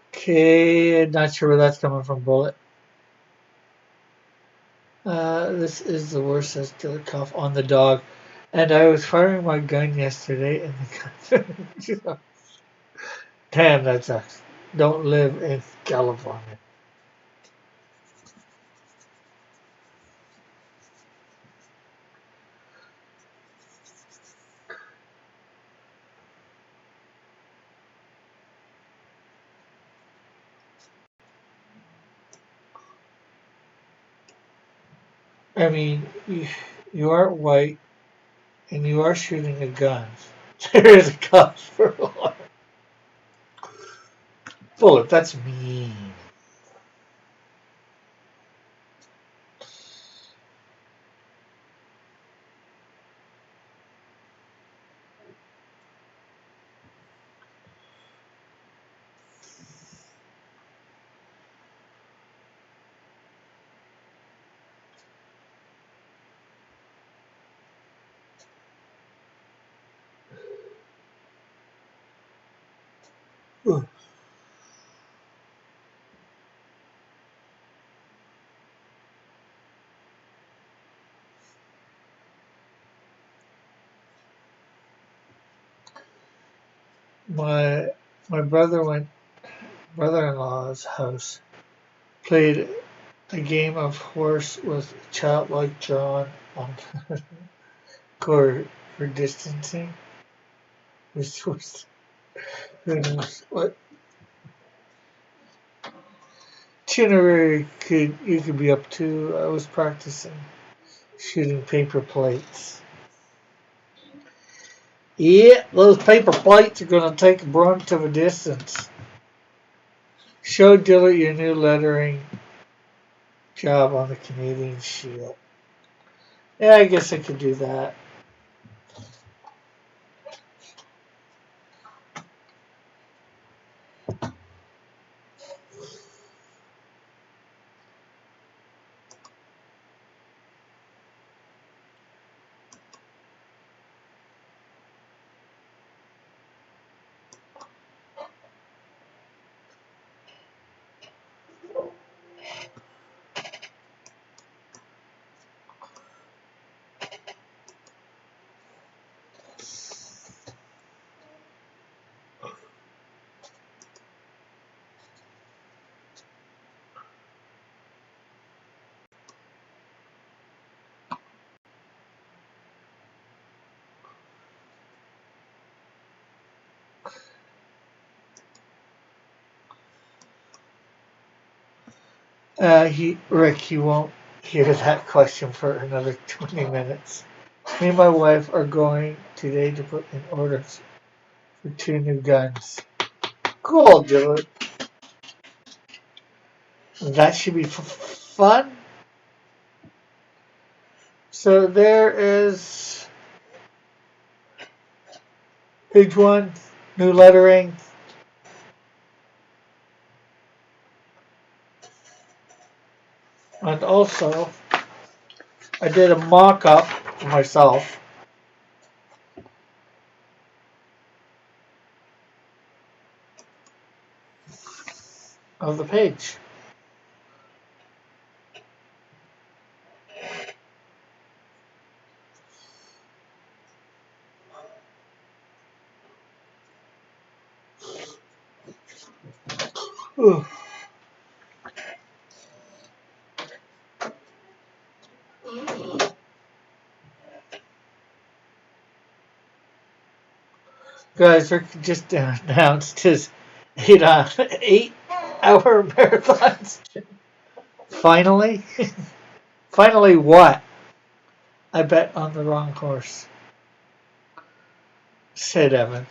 Okay, not sure where that's coming from, Bullet. This is the worst, says Killer Cough on the dog. And I was firing my gun yesterday, and the gun. Damn, that sucks. Don't live in California. I mean, you aren't white, and you are shooting a gun. There is a cost for a lot. Bullet, that's mean. Ugh. My my brother-in-law's house played a game of horse with childlike drawn on for distancing. Which was who knows what itinerary you could be up to. I was practicing shooting paper plates. Yeah, those paper plates are gonna take a brunt of a distance. Show Dillard your new lettering job on the Canadian Shield. Yeah, I guess I could do that. Rick, you won't hear that question for another 20 minutes. Me and my wife are going today to put in orders for 2 new guns. Cool, Dillard. That should be fun. So there is page 1, new lettering. And also, I did a mock-up for myself of the page. Ooh. Guys, Rick just announced his 8 hour marathons. Finally? Finally what? I bet on the wrong horse, said Evan.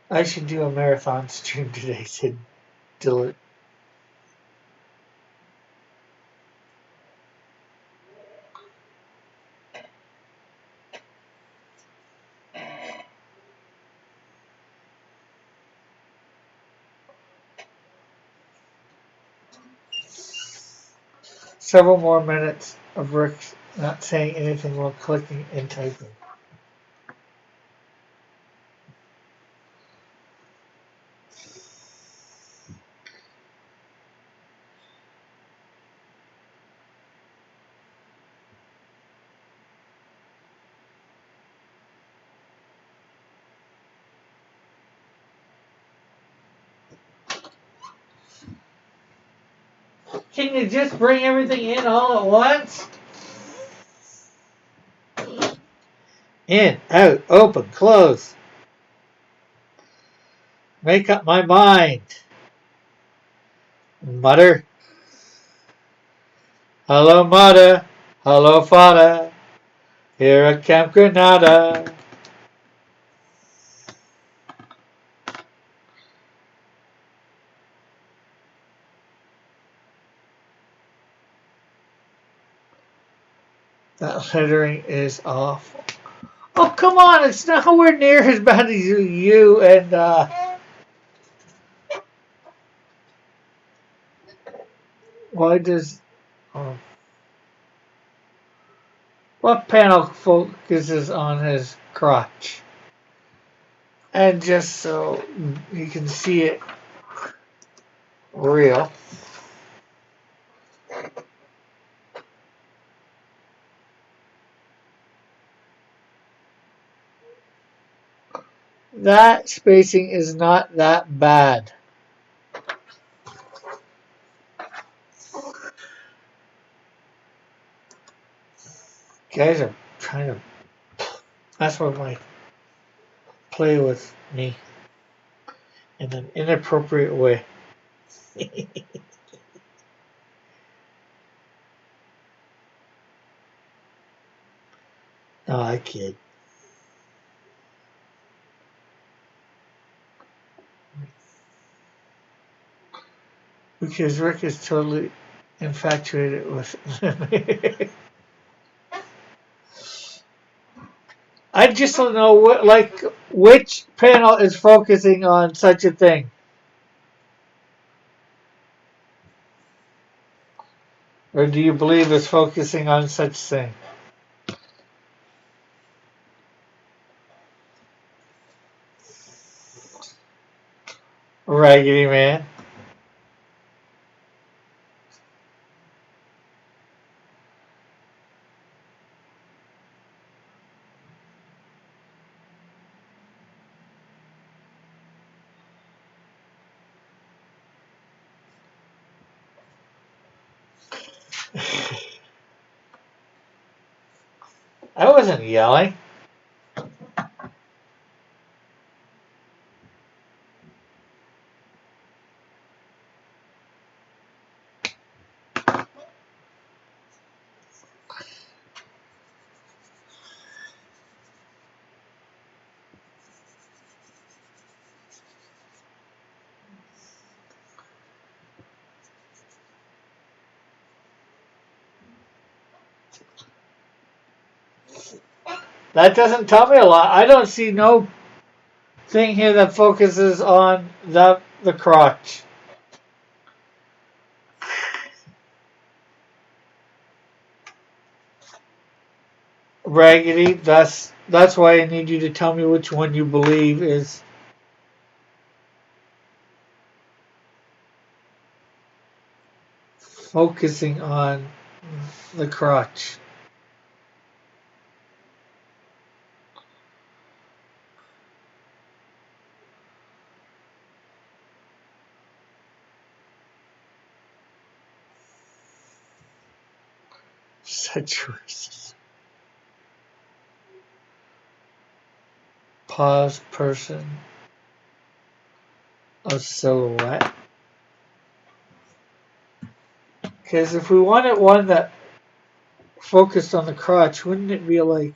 I should do a marathon stream today, said Dillard. Several more minutes of Rick not saying anything while clicking and typing. Can you just bring everything in all at once? In, out, open, close. Make up my mind. Mutter. Hello, Mutter. Hello, Father. Here at Camp Granada. That lettering is awful. Oh, come on. It's nowhere near as bad as you and, why does... Oh. What panel focuses on his crotch? And just so you can see it real, that spacing is not that bad. Guys are trying to, that's what my play with me in an inappropriate way. No, I kid. Because Rick is totally infatuated with me. I just don't know what, like, which panel is focusing on such a thing. Or do you believe it's focusing on such thing? Raggedy Man. I wasn't yelling. That doesn't tell me a lot. I don't see no thing here that focuses on the crotch. Raggedy, that's why I need you to tell me which one you believe is focusing on the crotch. Such racist. Pause person of silhouette. Because if we wanted one that focused on the crotch, wouldn't it be like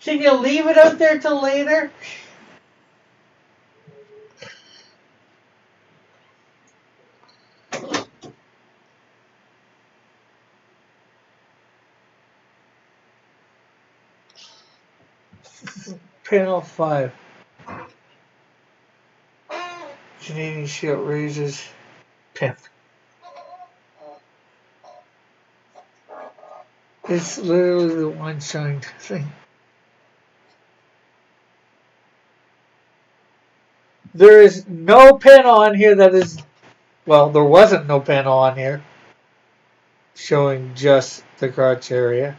can you leave it out there till later? Panel 5. Canadian Shield raises pimp. It's literally the one showing thing. There is no panel on here that is, well, there wasn't no panel on here showing just the crotch area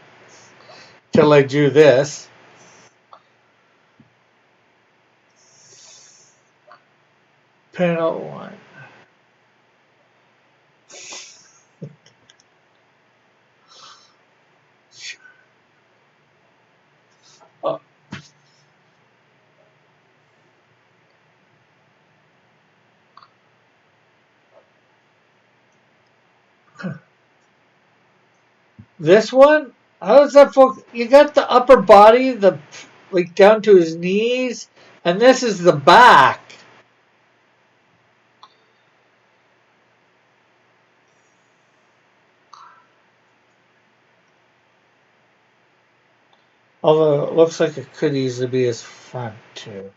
till I drew this. Panel 1. Oh, This one? How does that focus? You got the upper body, the like down to his knees, and this is the back. Although it looks like it could easily be his front too.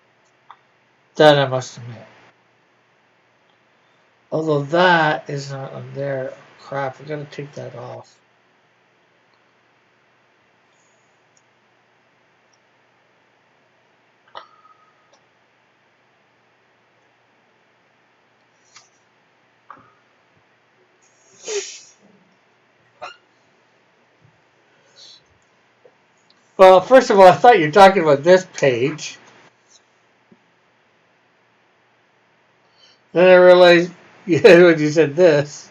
That I must admit. Although that is not on there. Crap, we gotta take that off. Well, first of all, I thought you were talking about this page. Then I realized when you said this.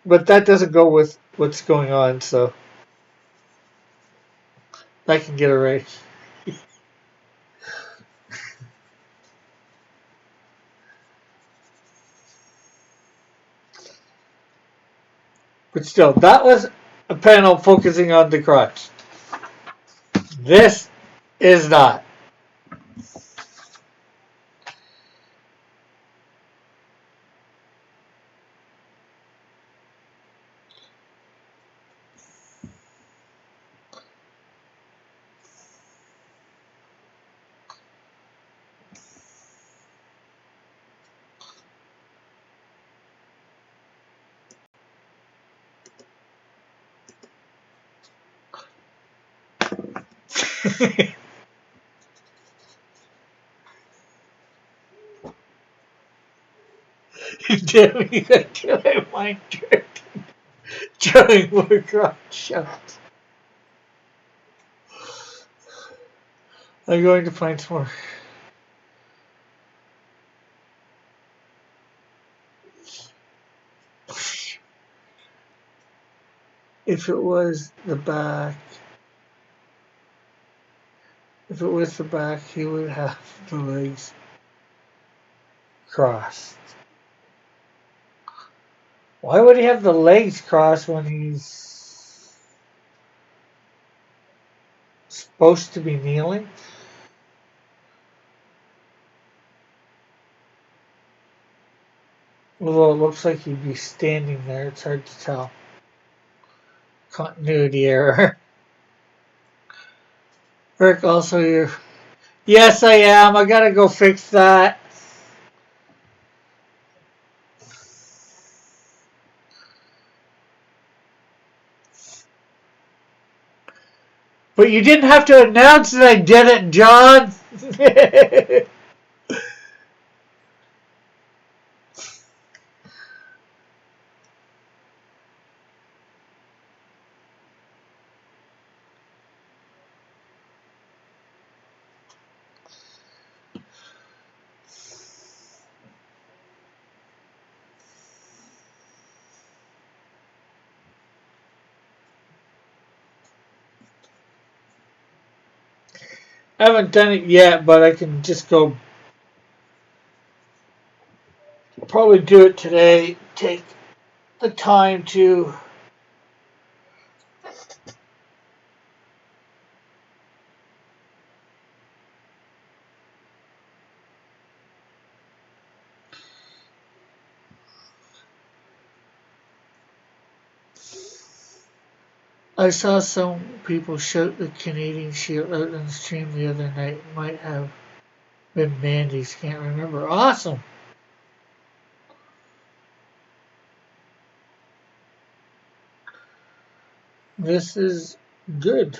But that doesn't go with what's going on, so I can get erased. But still, that was a panel focusing on the crotch. This is not. Damn, you got to my mind trick. Trying more crotch shots. I'm going to find some more. If it was the back, he would have the legs crossed. Why would he have the legs crossed when he's supposed to be kneeling? Although it looks like he'd be standing there, it's hard to tell. Continuity error. Rick, also here. Yes, I am. I gotta go fix that. But you didn't have to announce that I did it, John. I haven't done it yet, but I can just go probably do it today. Take the time to. I saw some people shout the Canadian Shield out on the stream the other night. Might have been Mandy's, can't remember. Awesome. This is good.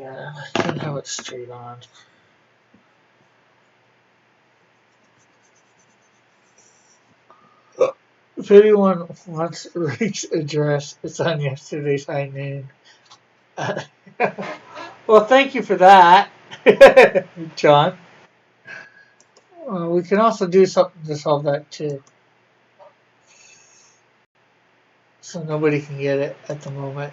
Yeah, I can have it straight on. If anyone wants Rick's address, it's on yesterday's high noon. Well, thank you for that, John. We can also do something to solve that too, so nobody can get it at the moment.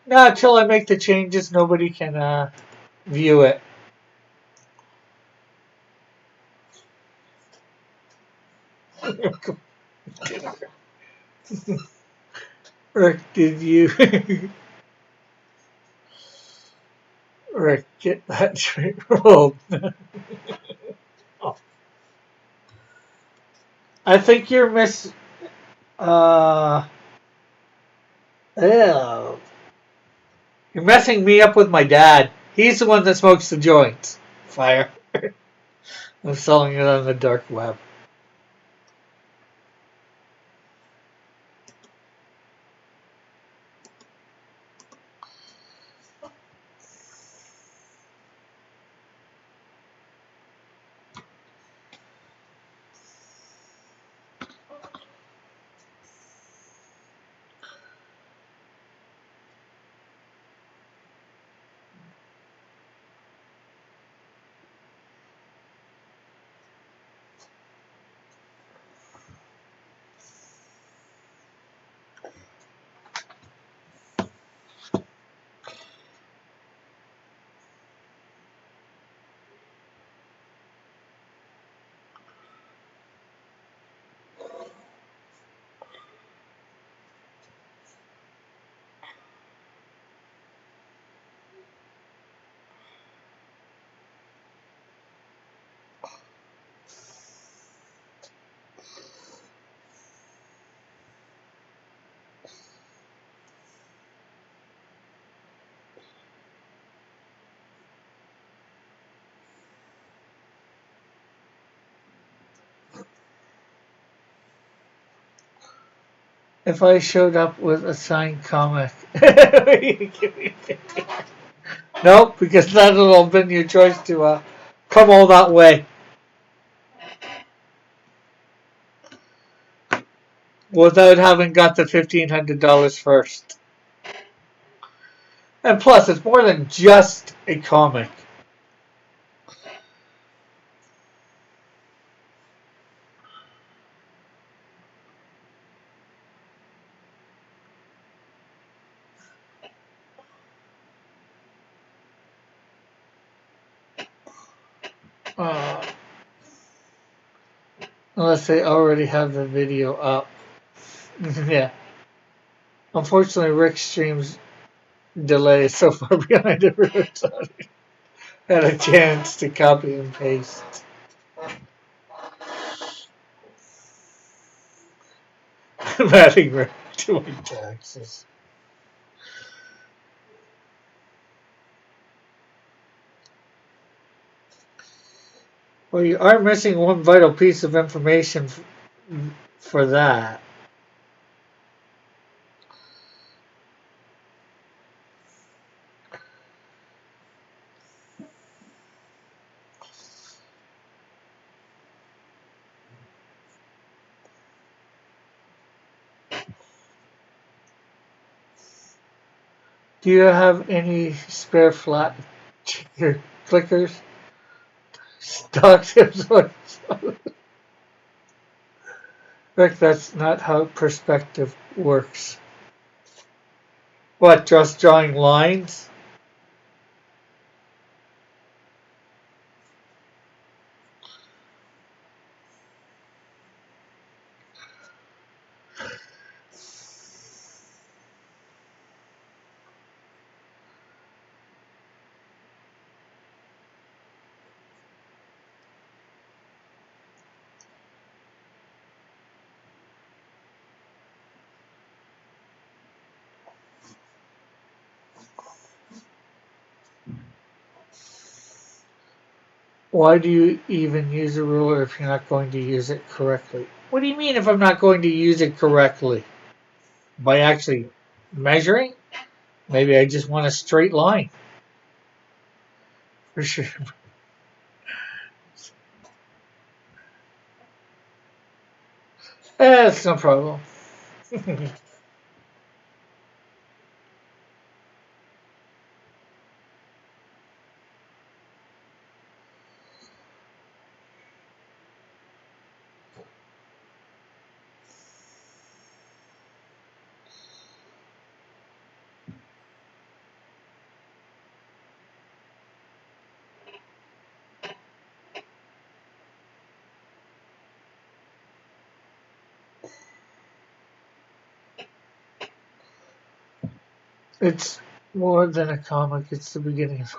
Now, until I make the changes, nobody can view it. Rick, did you? Rick, get that straight rolled. Oh. I think you're uh, ew. You're messing me up with my dad. He's the one that smokes the joints. Fire. I'm selling it on the dark web. If I showed up with a signed comic, nope, because that would have been your choice to come all that way without having got the $1,500 first. And plus, it's more than just a comic. Uh, Unless they already have the video up. Yeah. Unfortunately, Rick's stream's delay is so far behind everyone had a chance to copy and paste. I'm adding Rick to my taxes. Well, you are missing one vital piece of information for that. Do you have any spare flat clickers? Stock tips on Rick, that's not how perspective works. What, just drawing lines? Why do you even use a ruler if you're not going to use it correctly? What do you mean if I'm not going to use it correctly? By actually measuring? Maybe I just want a straight line. For sure. That's no problem. It's more than a comic, it's the beginning of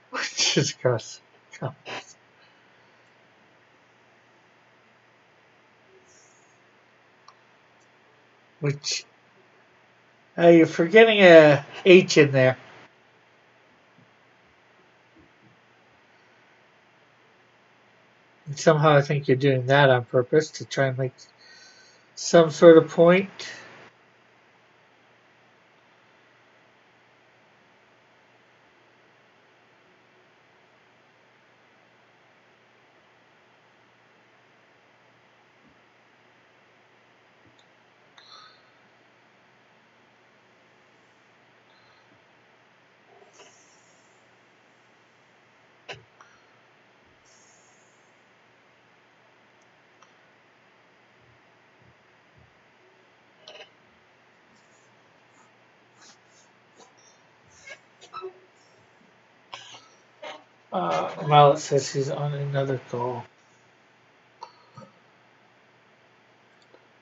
which is gross. Which you're forgetting a H in there. And somehow I think you're doing that on purpose to try and make some sort of point. Mallet says he's on another call.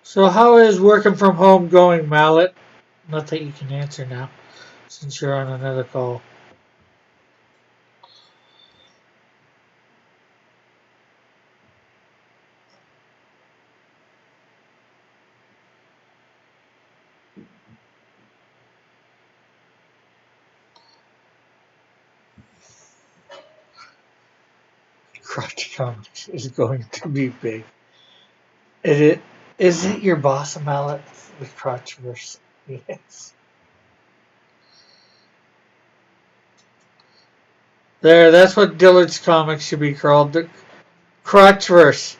So how is working from home going, Mallet? Not that you can answer now, since you're on another call. Crotch Comics is going to be big. Is it your boss, Mallet? The Crotchverse. Yes. There, that's what Dillard's Comics should be called. The Crotchverse.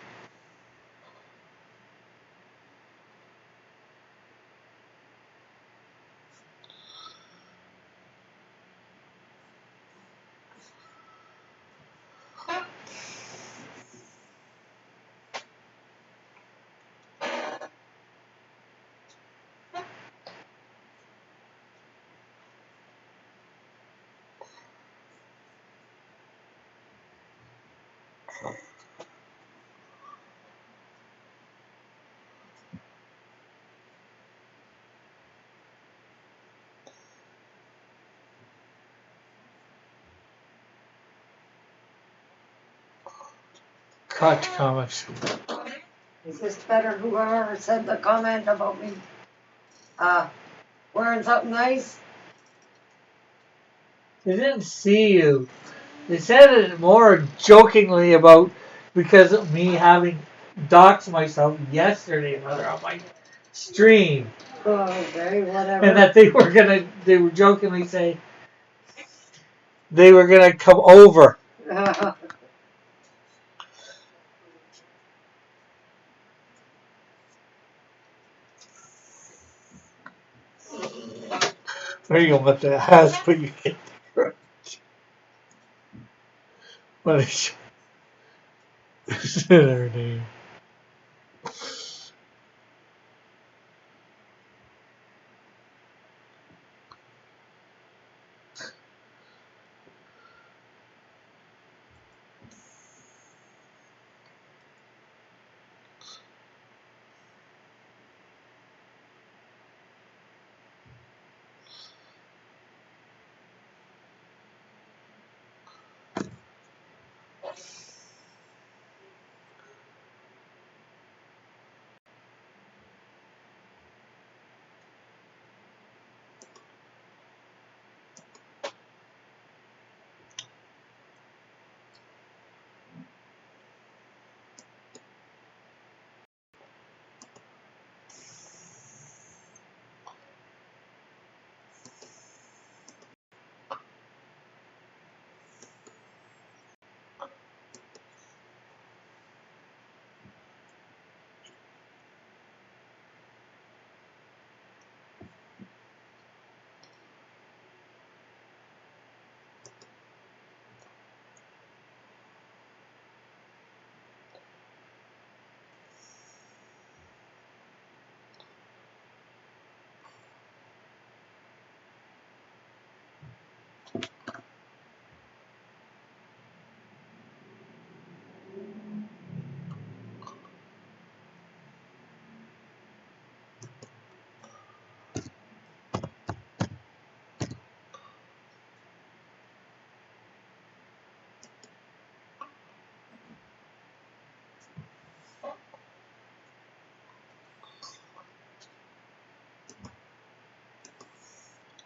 Crotch Comics. Is this better? Whoever said the comment about me wearing something nice? They didn't see you. They said it more jokingly about because of me having doxed myself yesterday, Mother, on my stream. Oh, okay, whatever. And that they were jokingly saying they were gonna come over. Where you gonna let that has but you get the right. What is her name?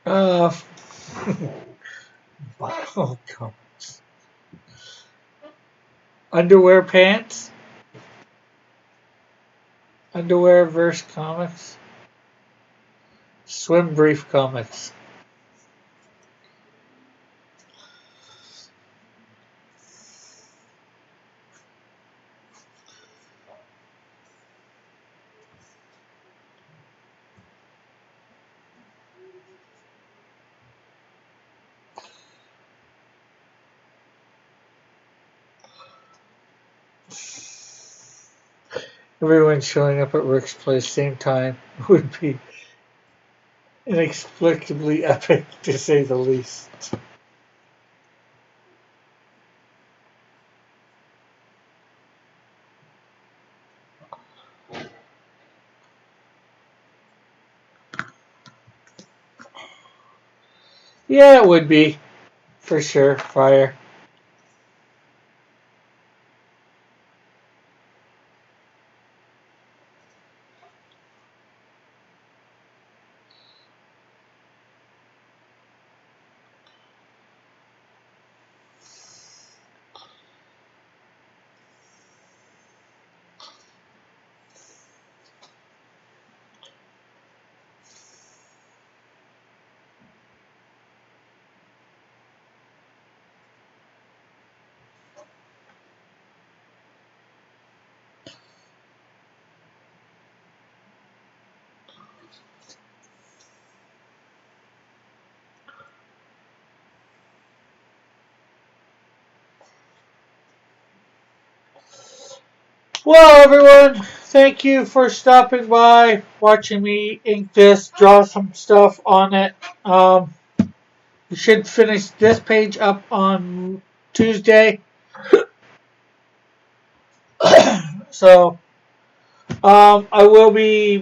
Uh, Wow, comics. Underwear pants. Underwear verse comics. Swim brief comics. Everyone showing up at Rick's place same time would be inexplicably epic, to say the least. Yeah, it would be. For sure. Fire. Well, everyone, thank you for stopping by, watching me ink this, draw some stuff on it. We should finish this page up on Tuesday. So, I will be